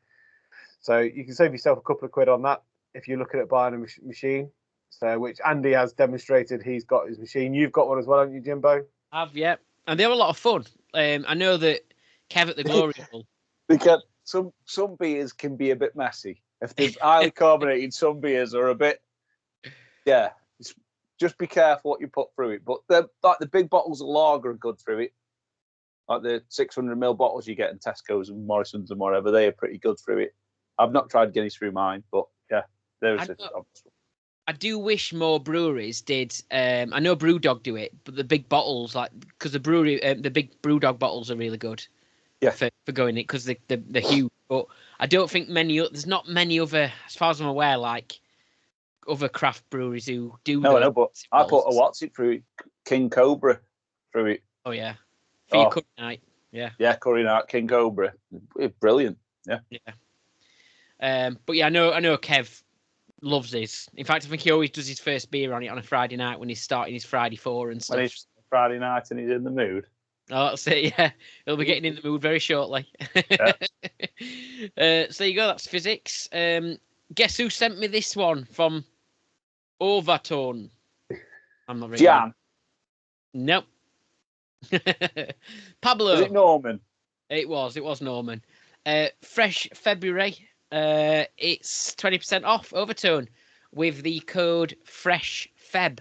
so you can save yourself a couple of quid on that if you're looking at buying a machine. So, which Andy has demonstrated, he's got his machine. You've got one as well, haven't you, Jimbo? Yeah. And they have a lot of fun. I know that Kev at the Gloryhole. Because some beers can be a bit messy. If they're highly carbonated, some beers are a bit. Yeah, just be careful what you put through it. But the big bottles of lager are good through it. Like the 600ml bottles you get in Tesco's and Morrison's and whatever, they are pretty good through it. I've not tried Guinness through mine, but yeah, there's I do wish more breweries did. I know Brewdog do it, but the big bottles, because the big Brewdog bottles are really good. Yeah. For going it because they're huge. But I don't think there's not many other, as far as I'm aware, like other craft breweries who do. No, but I put a through it, King Cobra through it. Oh yeah. For your curry night, yeah. Yeah, curry night, King Cobra, brilliant. Yeah. Yeah. But yeah, I know Kev loves his. In fact, I think he always does his first beer on it on a Friday night when he's starting his Friday 4 and stuff. When it's Friday night and he's in the mood. Oh, that's it. Yeah, he'll be getting in the mood very shortly. Yeah. So there you go. That's physics. Guess who sent me this one from Overton? I'm not really. Jan. Nope. Pablo. Was it Norman? It was Norman. Fresh February. It's 20% off Overtone with the code FreshFeb.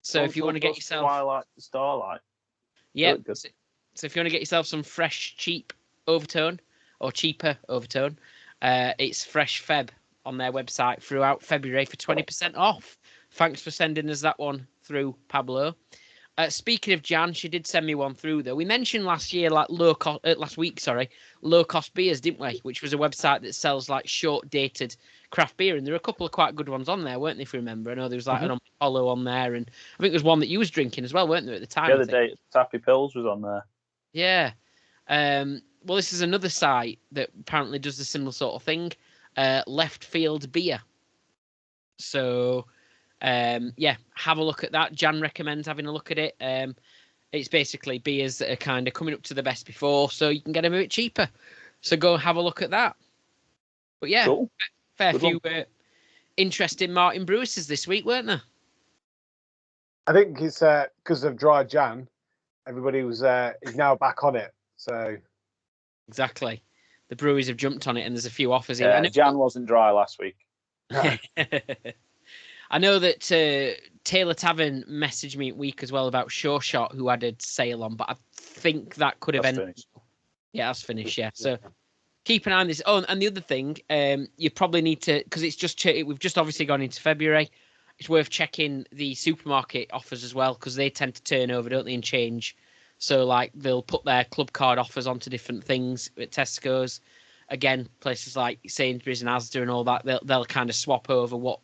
So if you want to get yourself Twilight to Starlight. yeah. Good. So if you want to get yourself some fresh, cheap Overtone or cheaper Overtone, it's Fresh Feb on their website throughout February for 20% off. Thanks for sending us that one through, Pablo. Speaking of Jan, she did send me one through though. We mentioned last week, low cost beers, didn't we? Which was a website that sells like short dated craft beer, and there were a couple of quite good ones on there, weren't there? If you remember, I know there was like an Apollo on there, and I think there was one that you was drinking as well, weren't there at the time? The other day, Tappy Pills was on there. Yeah. Well, this is another site that apparently does the similar sort of thing. Left Field Beer. So. Have a look at that. Jan recommends having a look at it. It's basically beers that are kind of coming up to the best before, so you can get them a bit cheaper. So go have a look at that. But yeah, cool. Fair few interesting Martin Brewis's this week, weren't there? I think it's because of dry Jan. Everybody is now back on it. So exactly, the breweries have jumped on it, and there's a few offers in. Yeah, Jan wasn't dry last week. I know that Taylor Tavern messaged me a week as well about Sure Shot, who had a sale on, but I think that could have ended. Finished. Yeah, that's finished. Yeah, so keep an eye on this. Oh, and the other thing, you probably need to, because it's just we've just obviously gone into February. It's worth checking the supermarket offers as well, because they tend to turn over, don't they, and change. So like they'll put their club card offers onto different things at Tesco's. Again, places like Sainsbury's and Asda and all that, they'll kind of swap over what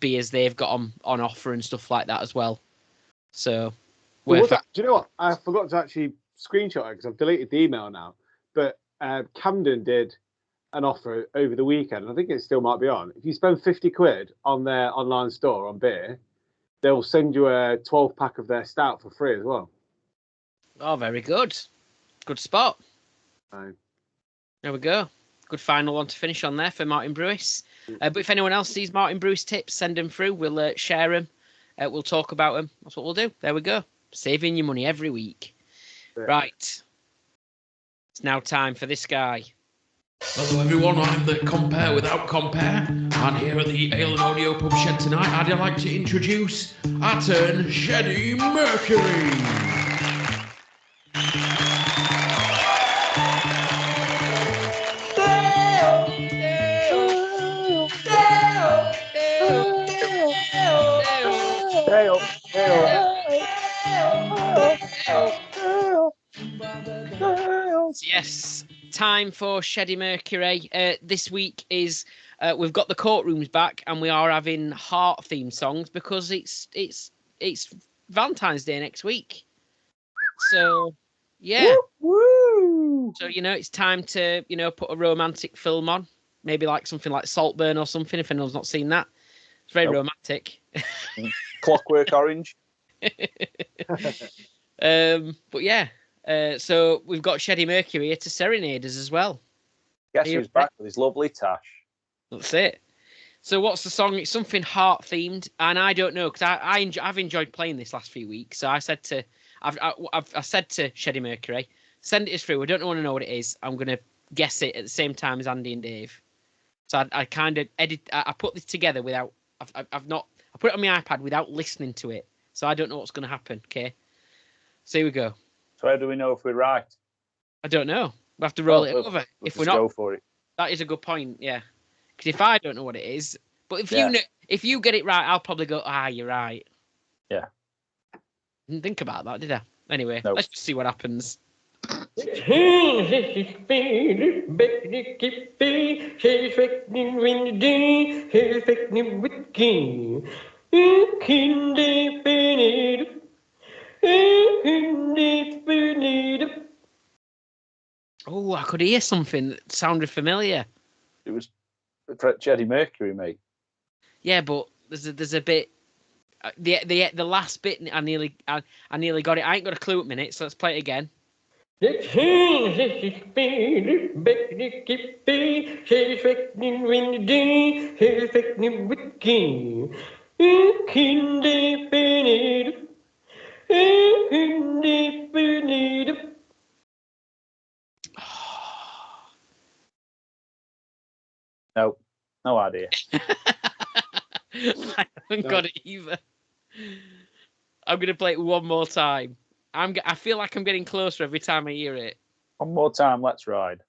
beers they've got on offer and stuff like that as well. So, do you know what? I forgot to actually screenshot it because I've deleted the email now. But Camden did an offer over the weekend, and I think it still might be on. If you spend 50 quid on their online store on beer, they'll send you a 12-pack of their stout for free as well. Oh, very good. Good spot. Right. There we go. Good final one to finish on there for Martin Brewis. But if anyone else sees Martin Brewis tips, send them through. We'll share them. We'll talk about them. That's what we'll do. There we go. Saving you money every week. Yeah. Right. It's now time for this guy. Hello everyone, I'm the Compare Without Compare, and here at the Ale and Audio Pub Shed tonight, I'd like to introduce our turn, Sheddie Mercury. Yes, time for Sheddie Mercury. This week is we've got the courtrooms back, and we are having heart-themed songs because it's Valentine's Day next week. So yeah, woo! So it's time to put a romantic film on, maybe like something like Saltburn or something. If anyone's not seen that, it's very romantic. Clockwork Orange. But yeah. So we've got Sheddie Mercury here to serenade us as well. Guess who's back with his lovely tash? That's it. So what's the song? It's something heart themed, and I don't know because I've enjoyed playing this last few weeks. So I said to Sheddie Mercury, send it through. I don't want to know what it is. I'm gonna guess it at the same time as Andy and Dave. So I kind of I put this together without. I put it on my iPad without listening to it. So I don't know what's going to happen. Okay. So here we go. So how do we know if we're right? I don't know. We have to roll it over. If we're not, go for it. That is a good point. Yeah, because if I don't know what it is, but if you get it right, I'll probably go. You're right. Yeah. Didn't think about that, did I? Anyway, Let's just see what happens. Oh, I could hear something that sounded familiar. It was Sheddie Mercury, mate. Yeah, but there's a bit. The last bit I nearly got it. I ain't got a clue at the minute, so let's play it again. No, no idea. I haven't got it either. I'm going to play it one more time. I feel like I'm getting closer every time I hear it. One more time, let's ride.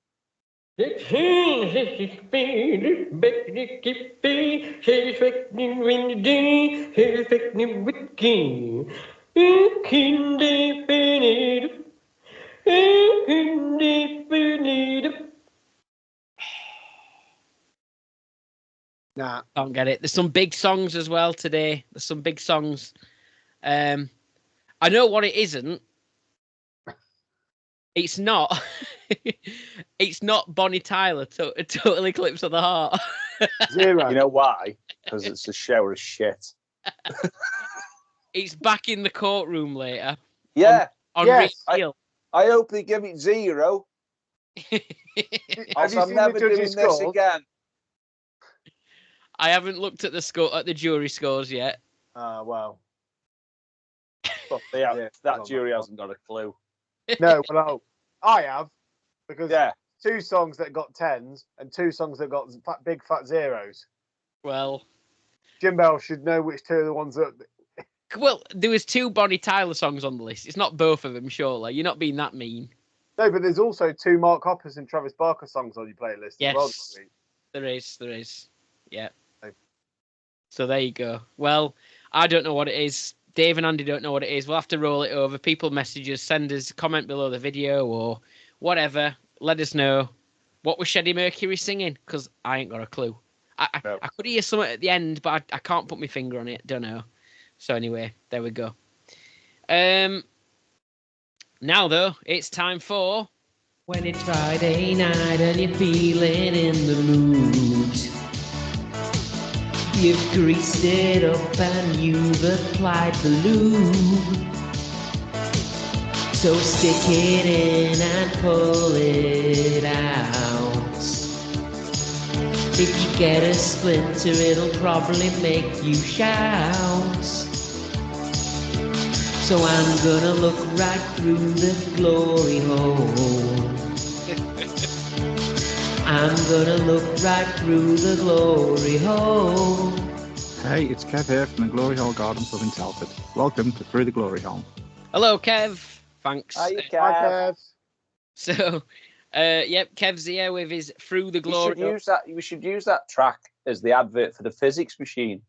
Nah. Can't get it. There's some big songs as well today. There's some big songs. I know what it isn't. It's not. It's not Bonnie Tyler. Total Eclipse of the Heart. Zero. You know why? Because it's a shower of shit. It's Back in the Courtroom later. Yeah. On Yes, repeal. I hope they give it 0. Have Else you I'm seen never the doing judges' this scores? again. I haven't looked at the jury scores yet. Well. But that jury hasn't got a clue. No, well, I have. Because Yeah. 2 songs that got 10s and 2 songs that got big fat zeros. Well, Jimbo should know which 2 are the ones that. well, there was 2 Bonnie Tyler songs on the list. It's not both of them, surely. You're not being that mean. No, but there's also 2 Mark Hoppus and Travis Barker songs on your playlist Yes. as well. There is. Yeah. Okay. So there you go. Well, I don't know what it is. Dave and Andy don't know what it is. We'll have to roll it over. People message us, send us a comment below the video or whatever. Let us know. What was Sheddie Mercury singing? Because I ain't got a clue. I could hear something at the end, but I can't put my finger on it. Don't know. So anyway, there we go. Now, though, it's time for... When it's Friday night and you're feeling in the mood. You've greased it up and you've applied the lube. So stick it in and pull it out. If you get a splinter, it'll probably make you shout. So I'm gonna look right through the glory hole. I'm gonna look right through the glory hole. Hey, it's Kev here from the Gloryhole Garden Pub in Telford. Welcome to Through the Glory Hole. Hello, Kev. Thanks. Hi, Hi, Kev. Kev. So, yep, Kev's here with his Through the Glory Hole. We should use that track as the advert for the physics machine.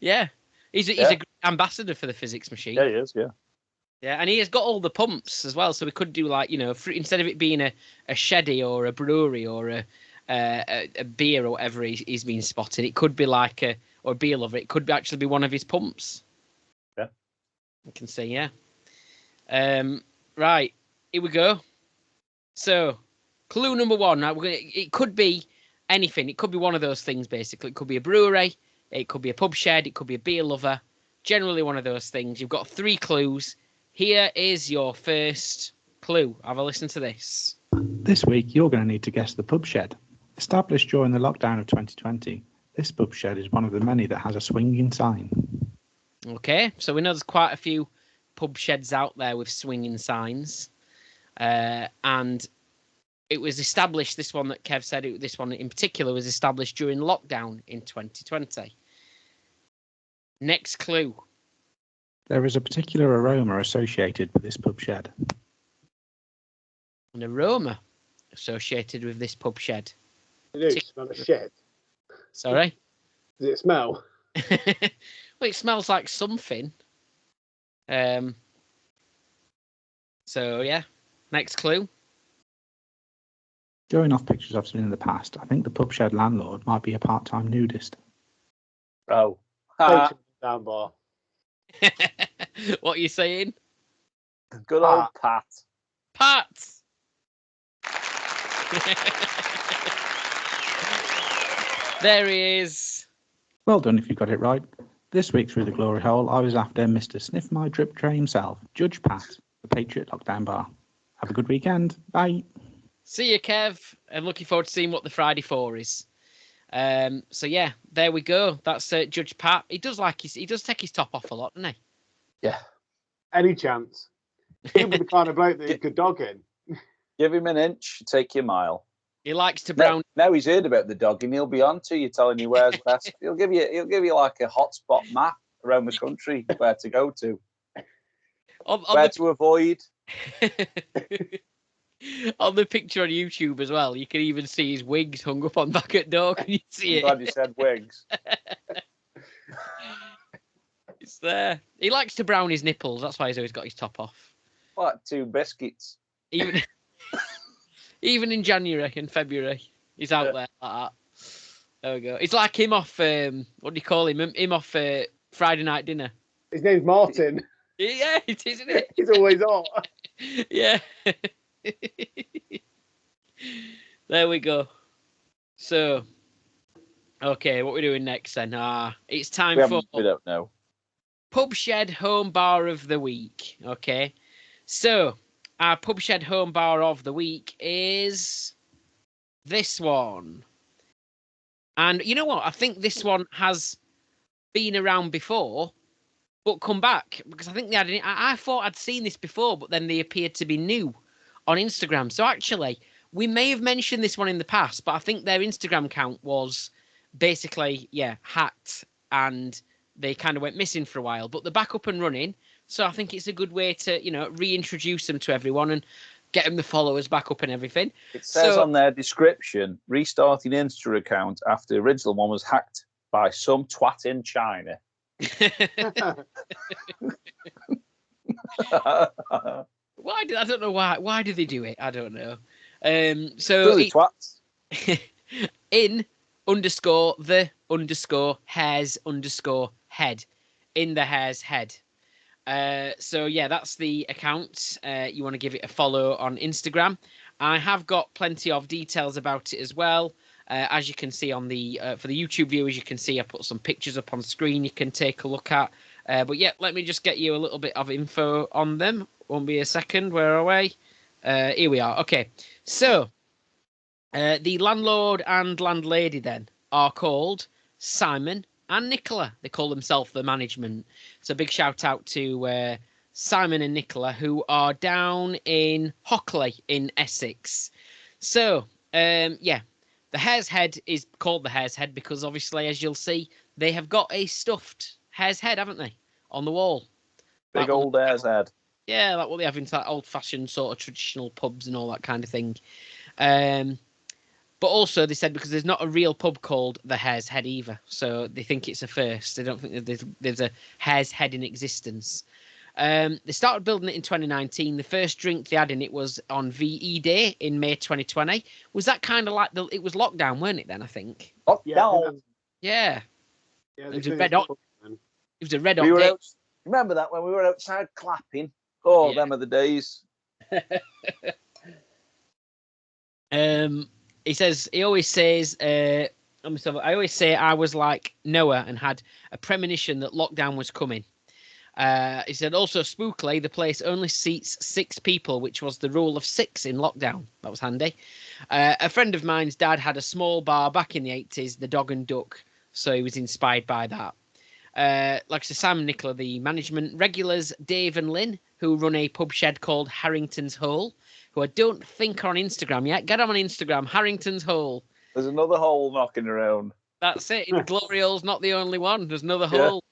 Yeah. He's a great ambassador for the physics machine. Yeah, he is, yeah. Yeah, and he has got all the pumps as well, so we could do like, instead of it being a Sheddie or a brewery or a beer or whatever he's been spotted, it could be like or a beer lover, it could actually be one of his pumps. Yeah. You can see, yeah. Right, here we go. So, clue number 1. Right, it could be anything. It could be one of those things, basically. It could be a brewery, it could be a pub shed, it could be a beer lover. Generally one of those things. You've got 3 clues. Here is your first clue. Have a listen to this. This week, you're going to need to guess the pub shed. Established during the lockdown of 2020, this pub shed is one of the many that has a swinging sign. Okay, so we know there's quite a few pub sheds out there with swinging signs. And it was established, this one that Kev said, this one in particular was established during lockdown in 2020. Next clue. There is a particular aroma associated with this pub shed. An aroma associated with this pub shed. It smell of shit. Sorry? Does it smell? Well, it smells like something. So, yeah. Next clue. Going off pictures I've seen in the past, I think the pub shed landlord might be a part-time nudist. Oh. Down bar. What are you saying? Good old Pat. Pat! There he is. Well done if you got it right. This week through the Glory Hole, I was after Mr. Sniff My Drip Tray himself, Judge Pat, the Patriot Lockdown Bar. Have a good weekend. Bye. See you, Kev. I'm looking forward to seeing what the Friday 4 is. So yeah, there we go. That's Judge Pat. He does take his top off a lot, doesn't he? Yeah. Any chance? He'd be the kind of bloke that you could dog in. Give him an inch, take your mile. He likes to brown. Now he's heard about the dogging, he'll be on to you, telling you where's best. He'll give you like a hotspot map around the country where to go to, to avoid. On the picture on YouTube as well, you can even see his wigs hung up on back at door. Can you see it? I'm glad you said wigs. It's there. He likes to brown his nipples. That's why he's always got his top off. Like 2 biscuits. Even in January and February, he's out there like that. There we go. It's like him off. What do you call him? Him off Friday Night Dinner. His name's Martin. Yeah, it is, isn't it? He's always on. Yeah. There we go. So, okay, what are we doing next then? It's time We don't know. Pub Shed Home Bar of the Week. Okay, so our Pub Shed Home Bar of the Week is this one. And you know what? I think this one has been around before, but come back, because I think they had. I thought I'd seen this before, but then they appeared to be new on Instagram. So actually, we may have mentioned this one in the past, but I think their Instagram account was basically, hacked, and they kind of went missing for a while. But they're back up and running, so I think it's a good way to, reintroduce them to everyone and get them the followers back up and everything. It says on their description, restarting Insta account after the original one was hacked by some twat in China. I don't know why. Why do they do it? I don't know. So really twats. in_the_hairs_head in the hair's head. So yeah, that's the account. You want to give it a follow on Instagram. I have got plenty of details about it as well. As you can see on the for the YouTube viewers, you can see I put some pictures up on screen you can take a look at. But yeah, let me just get you a little bit of info on them. Won't be a second. Where are we? Here we are. Okay, so the landlord and landlady then are called Simon and Nicola. They call themselves the management. So big shout out to Simon and Nicola, who are down in Hockley in Essex. So yeah. The hare's head is called the hare's head because obviously, as you'll see, they have got a stuffed hare's head, haven't they, on the wall? Big old hare's head. Yeah, like what they have in that old-fashioned sort of traditional pubs and all that kind of thing. But also, they said because there's not a real pub called the Hare's Head either, so they think it's a first. They don't think that there's a Hare's Head in existence. They started building it in 2019. The first drink they had in it was on VE Day in May 2020. Was that kind of like it was lockdown, weren't it then, I think? Lockdown. Yeah. Yeah, It was a red hot We were day. remember that when we were outside clapping? Oh, Yeah. them are the days. He says, I always say I was like Noah and had a premonition that lockdown was coming. He said also spookily the place only seats 6 people, which was the rule of 6 in lockdown. That was handy. A friend of mine's dad had a small bar back in the 80s, the Dog and Duck, so he was inspired by that. Like I said, Sam and Nicola, the management regulars, Dave and Lynn, who run a pub shed called Harrington's Hole, who I don't think are on Instagram yet. Get them on Instagram, Harrington's Hole. There's another hole knocking around. That's it. Gloryhole's not the only one. There's another hole.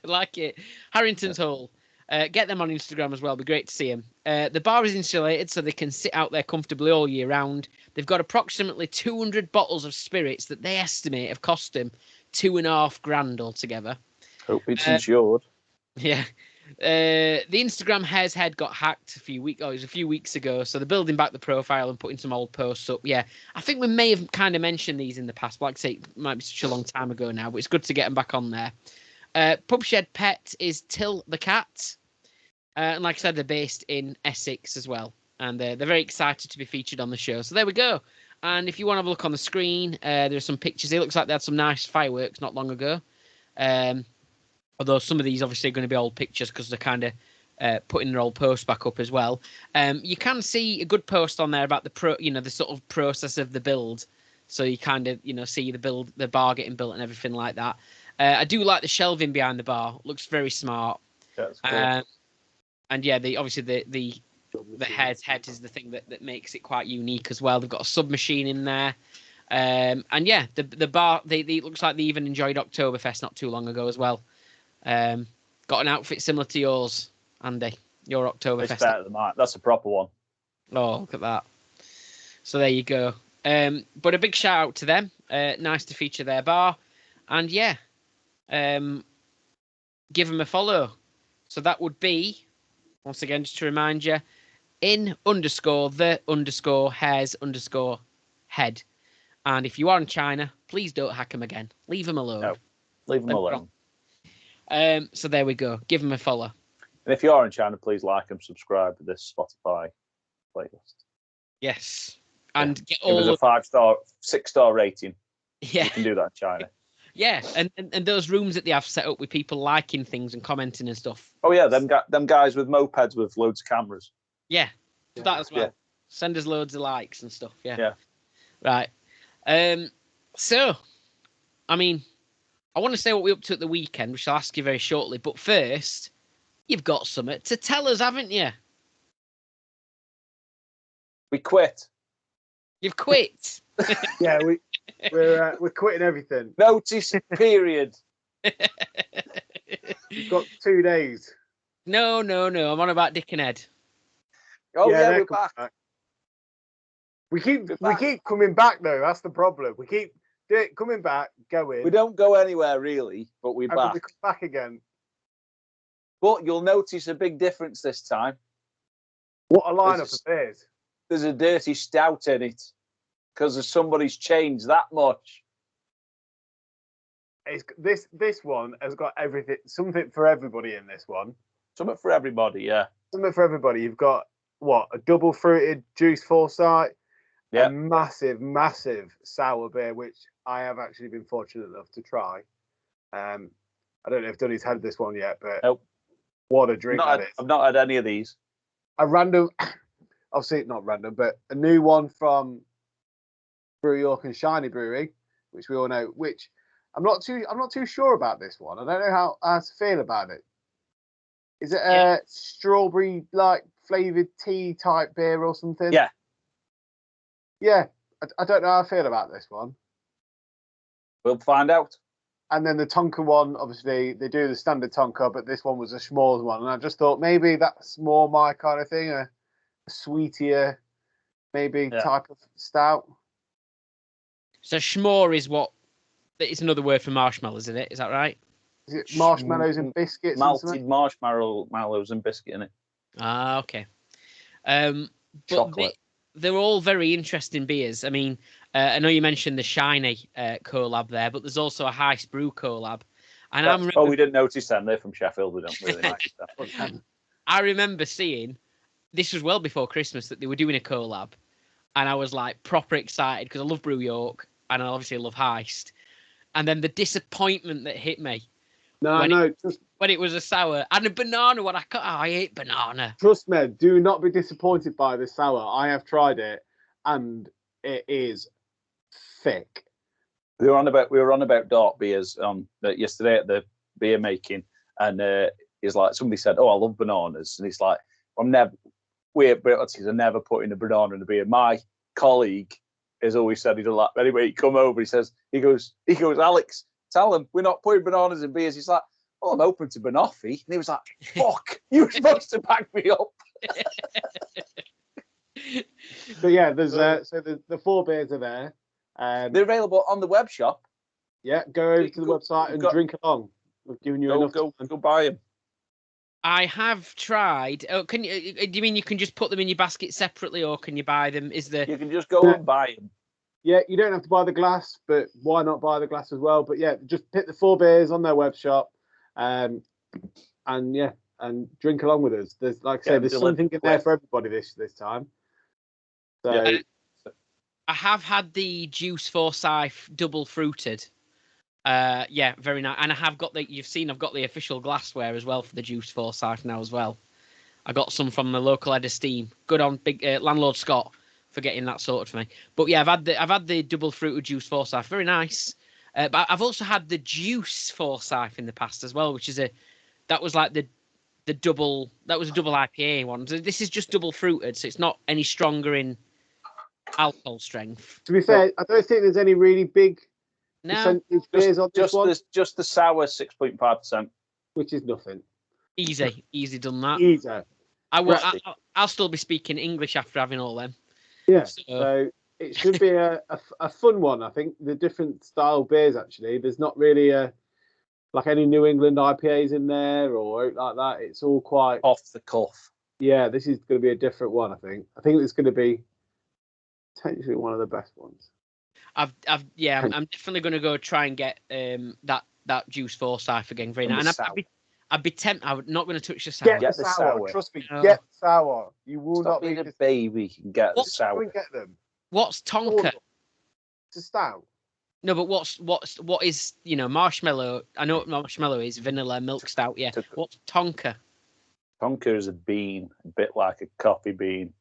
Like it. Harrington's Hole. Get them on Instagram as well. Be great to see them. The bar is insulated so they can sit out there comfortably all year round. They've got approximately 200 bottles of spirits that they estimate have cost them $2,500 altogether. Hope it's insured. Yeah. The Instagram Hare's Head got hacked a few weeks ago, so they're building back the profile and putting some old posts up. Yeah, I think we may have kind of mentioned these in the past, but like I say, it might be such a long time ago now, but it's good to get them back on there. Pub Shed pet is Till the cat, and like I said, they're based in Essex as well, and they're very excited to be featured on the show. So there we go. And if you want to have a look on the screen, there are some pictures. It looks like they had some nice fireworks not long ago. Although some of these obviously are going to be old pictures because they're kind of putting their old post back up as well. You can see a good post on there about the sort of process of the build. so you kind of see the bar getting built and everything like that. I do like the shelving behind the bar; looks very smart. That's cool. And yeah, obviously the head is the thing that makes it quite unique as well. They've got a submachine in there. And yeah, the bar, it looks like they even enjoyed Oktoberfest not too long ago as well. Got an outfit similar to yours, Andy. Your Oktoberfest. It's better than mine. That's a proper one. Oh, look at that. So there you go. But a big shout out to them. Nice to feature their bar. And yeah, give them a follow. So that would be, once again, just to remind you, in_the_hairs_head. And if you are in China, please don't hack them again. Leave them alone. No, leave them alone. So there we go. Give them a follow. And if you are in China, please like and subscribe to this Spotify playlist. Yes. And get give all us a 5-star, 6-star rating. Yeah. You can do that in China. Yeah, and those rooms that they have set up with people liking things and commenting and stuff. Oh yeah, them guys with mopeds with loads of cameras. Yeah, that as well. Yeah. Send us loads of likes and stuff. Yeah. Yeah. Right. So, I mean, I want to say what we're up to at the weekend, which I'll ask you very shortly. But first, you've got something to tell us, haven't you? We quit. You've quit. Yeah, we're quitting everything. Notice period. We've got 2 days. No. I'm on about Dick and Ed. Oh yeah, they're we're back. We keep coming back though. That's the problem. We keep coming back, going. We don't go anywhere really, but we're and back. we come back again. But you'll notice a big difference this time. What a lineup of beers! There's a dirty stout in it because somebody's changed that much. It's, this one has got everything, something for everybody in this one. Something for everybody, yeah. Something for everybody. You've got a double fruited juice foresight, a massive sour beer, which I have actually been fortunate enough to try. I don't know if Dunny's had this one yet, but nope. What a drink that is! I've not had any of these. A random, obviously not random, but a new one from Brew York and Shiny Brewery, which we all know. Which I'm not too sure about this one. I don't know how to feel about it. Is it a strawberry flavored tea type beer or something? Yeah. Yeah, I don't know how I feel about this one. We'll find out. And then the Tonka one, obviously they do the standard Tonka, but this one was a s'mores one, and I just thought maybe that's more my kind of thing, a sweetier, maybe type of stout. So s'more is what? It's another word for marshmallows, isn't it? Is that right? Is it marshmallows and biscuits? Malted marshmallows and biscuit in it. Ah, okay. But chocolate. They're all very interesting beers. I mean, I know you mentioned the Shiny collab there, but there's also a Heist Brew collab. And we didn't notice them. They're from Sheffield. We don't really like them. I remember seeing, this was well before Christmas, that they were doing a collab. And I was like proper excited because I love Brew York and I obviously love Heist. And then the disappointment that hit me. When it was a sour and a banana one. I hate banana. Trust me, do not be disappointed by this sour. I have tried it and it is thick. We were on about dark beers yesterday at the beer making, and it's like somebody said, "Oh, I love bananas," and it's like we're British. I never put in a banana in a beer. My colleague has always said he doesn't like. Anyway, he come over. He goes, Alex, tell him we're not putting bananas in beers. He's like, "Well, I'm open to banoffee," and he was like, "Fuck, you were supposed to back me up." But yeah, there's the 4 beers are there. They're available on the web shop. Yeah, go over to the website and drink along. We've given you enough. Go buy them. I have tried. Oh, do you mean you can just put them in your basket separately, or can you buy them? You can just go and buy them. Yeah, you don't have to buy the glass, but why not buy the glass as well? But yeah, just pick the 4 beers on their web shop, and drink along with us. There's there's something in there for everybody this time. So I have had the Juice Forsyth double fruited. Very nice. And I have got I've got the official glassware as well for the Juice Forsyth now as well. I got some from the local Ed Esteem. Good on big landlord Scott for getting that sorted for me. But yeah, I've had the double fruited juice Forsyth, very nice. But I've also had the juice Forsyth in the past as well, which is that was like the double, that was a double IPA one. So this is just double fruited, so it's not any stronger in alcohol strength. To be fair, I don't think there's any really big percentage beers on this one. Just the sour 6.5%, which is nothing. Easy done that. Easy. I'll still be speaking English after having all them. Yeah. So it should be a fun one. I think the different style beers actually. There's not really like any New England IPAs in there or like that. It's all quite off the cuff. Yeah, this is going to be a different one. I think it's going to be potentially one of the best ones. I'm definitely going to go try and get that juice Forsyth again. Very nice. And I'd be tempted. I'm not going to touch the sour. Get the sour. Trust me. Get sour. You will not be a baby. And get the sour. Get them. What's Tonka? It's a stout. No, but what is marshmallow? I know what marshmallow is. Vanilla milk stout. Yeah. What's Tonka? Tonka is a bean, a bit like a coffee bean.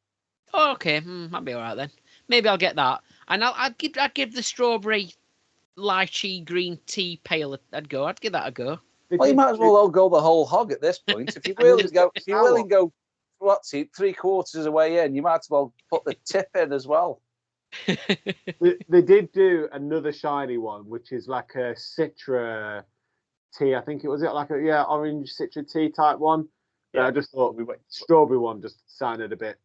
Oh, okay. Might be all right then. Maybe I'll get that, and I'd give the strawberry lychee green tea pale. I'd give that a go. Well, you might as well go the whole hog at this point. If you're willing to go, 3/4 of the way in, you might as well put the tip in as well. They did do another shiny one, which is like a citra tea. I think it was like orange citra tea type one. Yeah, I just thought strawberry one just sounded a bit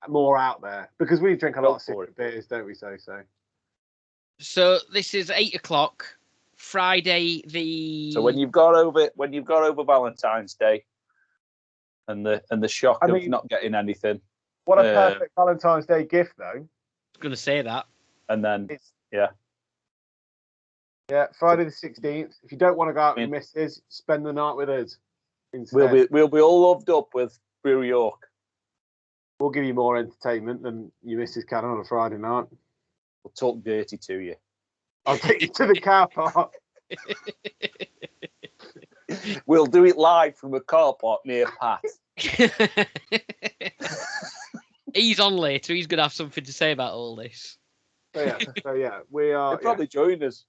more out there because we drink a lot of citra beers, don't we? So this is 8:00. Friday So when you've got over Valentine's Day and the shock of not getting anything. What a perfect Valentine's Day gift though. I was gonna say that. And then Friday the 16th. If you don't want to go out with missus, spend the night with us. Instead. We'll be all loved up with Brew York. We'll give you more entertainment than your missus can on a Friday night. We'll talk dirty to you. I'll take you to the car park. We'll do it live from a car park near Pat. He's on later. He's going to have something to say about all this. So we are. He'll probably join us.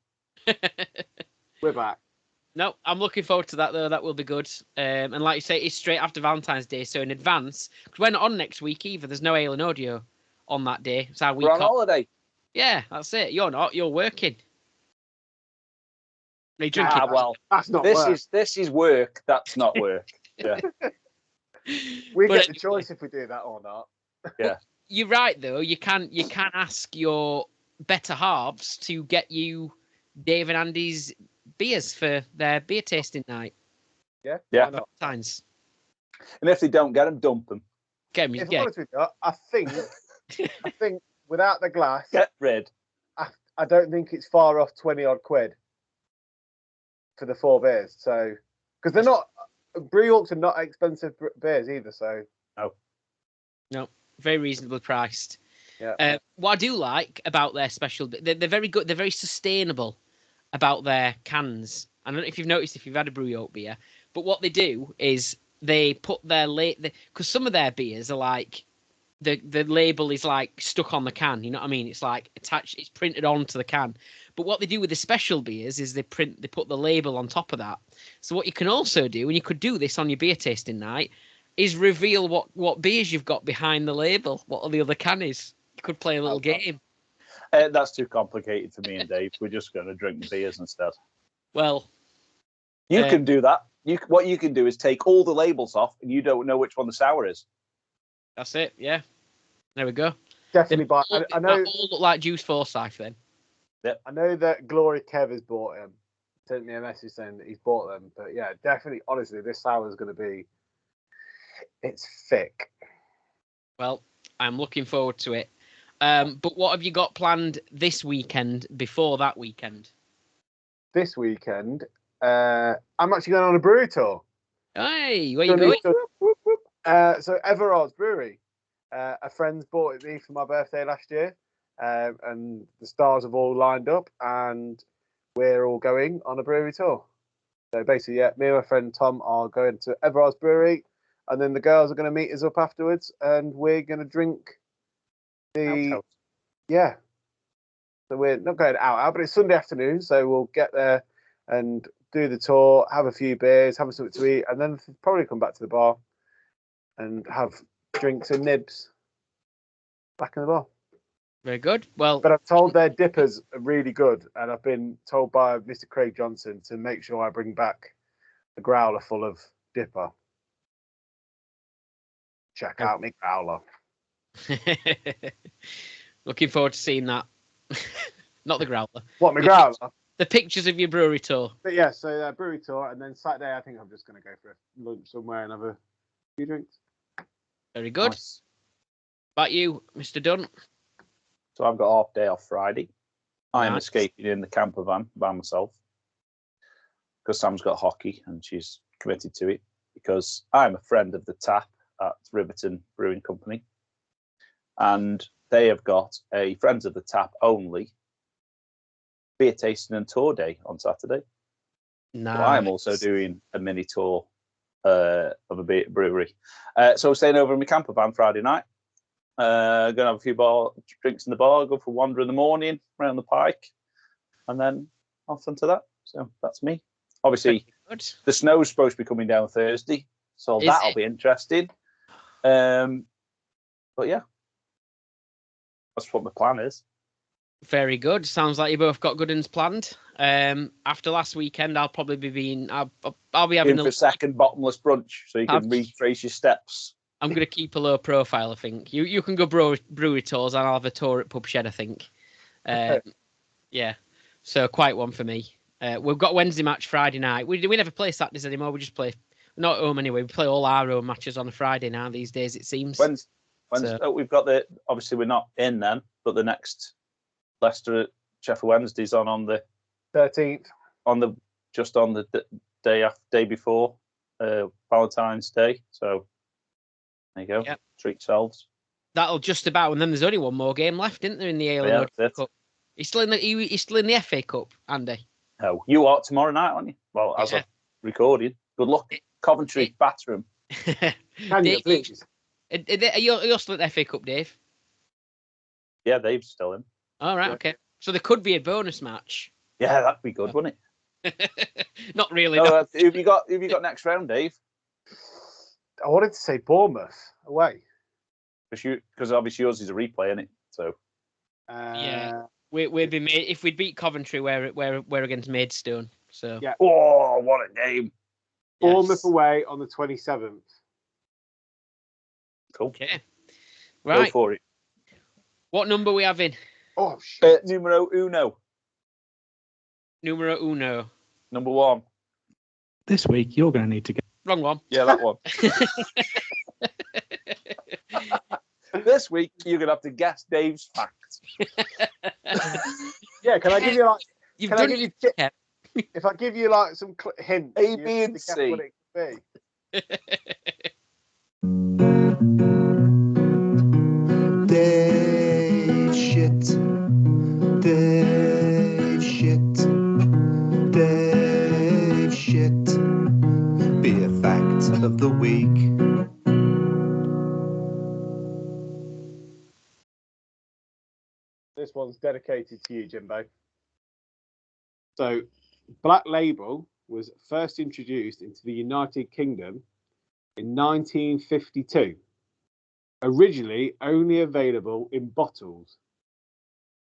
We're back. No, I'm looking forward to that though. That will be good. And like you say, it's straight after Valentine's Day, so in advance. Because we're not on next week either. There's no Ale and Audio on that day. It's our week We're on holiday. Yeah, that's it. You're not. You're working. Are you drinking? Well, that's not work. This is work. That's not work. Yeah. We get the choice if we do that or not. Yeah. You're right though. You can ask your better halves to get you Dave and Andy's beers for their beer tasting night. Yeah. Yeah. Valentine's. And if they don't get them, dump them. Get them. If I'm honest with you, I think without the glass, get rid. I don't think it's far off 20 odd quid for the 4 beers. So, because they're not, Brew Yorks are not expensive beers either. So, no, very reasonably priced. Yeah. What I do like about their special, they're very good. They're very sustainable about their cans. I don't know if you've noticed if you've had a Brew York beer, but what they do is they put their because some of their beers are like, the label is like stuck on the can, you know what I mean? It's like attached, it's printed onto the can. But what they do with the special beers is they put the label on top of that. So what you can also do, and you could do this on your beer tasting night, is reveal what beers you've got behind the label, what the other can is. You could play a little game. That's too complicated for me and Dave. We're just going to drink the beers instead. Well, you can do that. What you can do is take all the labels off, and you don't know which one the sour is. That's it. Yeah. There we go. Definitely buy. I know. All look like Juice Forsyth then. Yep. I know that Glory Kev has bought him. Sent me a message saying that he's bought them. But yeah, definitely. Honestly, this sour is going to be. It's thick. Well, I'm looking forward to it. But what have you got planned this weekend before that weekend? This weekend, I'm actually going on a brewery tour. Hey, where you going? So Everard's Brewery. A friend's bought it me for my birthday last year, and the stars have all lined up, and we're all going on a brewery tour. So basically, me and my friend Tom are going to Everard's Brewery, and then the girls are going to meet us up afterwards, and we're going to drink Yeah. So we're not going out, but it's Sunday afternoon, so we'll get there and do the tour, have a few beers, have something to eat, and then probably come back to the bar and have drinks and nibs back in the bar. Very good. Well, but I'm told their dippers are really good, and I've been told by Mr. Craig Johnson to make sure I bring back a growler full of dipper. Check out my growler. Looking forward to seeing that. Not the growler. What, my growler? The pictures of your brewery tour. But yeah, so brewery tour, and then Saturday I think I'm just going to go for a lunch somewhere and have a few drinks. Very good. Nice. About you, Mr. Dunn? So I've got a half day off Friday. I am Nice. escaping in the camper van by myself because Sam's got hockey and she's committed to it, because I'm a friend of the tap at Riverton Brewing Company, and they have got a Friends of the Tap only beer tasting and tour day on Saturday. Nice. So I'm also doing a mini tour of a beer brewery. So we're staying over in my camper van Friday night. Going to have a few drinks in the bar, go for a wander in the morning around the pike, and then off into that. So that's me. Obviously, the snow's supposed to be coming down Thursday, so that'll be interesting. But yeah, that's what my plan is. Very good. Sounds like you both got good ones planned. After last weekend, I'll probably be I'll be having in for a second bottomless brunch, so you can retrace your steps. I'm going to keep a low profile, I think. You can go brewery tours, and I'll have a tour at Pub Shed, I think. Yeah, so quite one for me. We've got Wednesday match Friday night. We never play Saturdays anymore. We just play, not at home anyway. We play all our own matches on a Friday now these days, it seems. Wednesday, we've got obviously we're not in then, but the next Leicester Sheffield Wednesday's on the 13th. Just on the day before Valentine's Day. So there you go. Yep. Treat yourselves. That'll just about, and then there's only one more game left, isn't there, in the Ale Cup? He's still in the FA Cup, Andy. No, you are tomorrow night, aren't you? Well, as of recording. Good luck, Coventry bathroom. Can you please? You're still at the FA Cup, Dave? Yeah, Dave's still in. All right, okay. So there could be a bonus match. Yeah, that'd be good, wouldn't it? Not really. No. Who have you got next round, Dave? I wanted to say Bournemouth away. Because obviously yours is a replay, isn't it? So yeah, we'd be made if we'd beat Coventry. We're against Maidstone. So yeah. Oh, what a game! Bournemouth away on the 27th. Cool. Okay. Right. Go for it. What number are we having? Oh shit! Numero uno. Numero uno. Number one. This week you're going to need to get. Wrong one. Yeah, that one. This week you're gonna have to guess Dave's facts. Yeah, can I give you like? You've done it. If I give you like some hints, A, B, and C. What it could be. Dave shit. Dave shit. Dave shit. Be a fact of the week. This one's dedicated to you, Jimbo. So, Black Label was first introduced into the United Kingdom in 1952. Originally only available in bottles.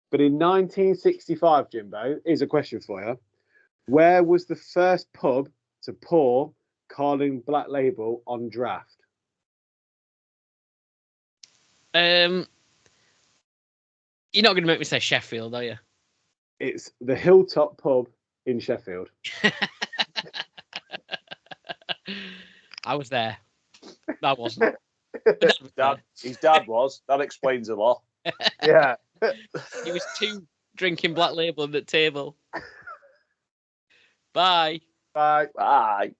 But in 1965, Jimbo, here's a question for you. Where was the first pub to pour Carling Black Label on draft? You're not going to make me say Sheffield, are you? It's the Hilltop Pub in Sheffield. I was there. That wasn't. His dad was. That explains a lot. Yeah. He was drinking Black Label at the table. Bye. Bye. Bye.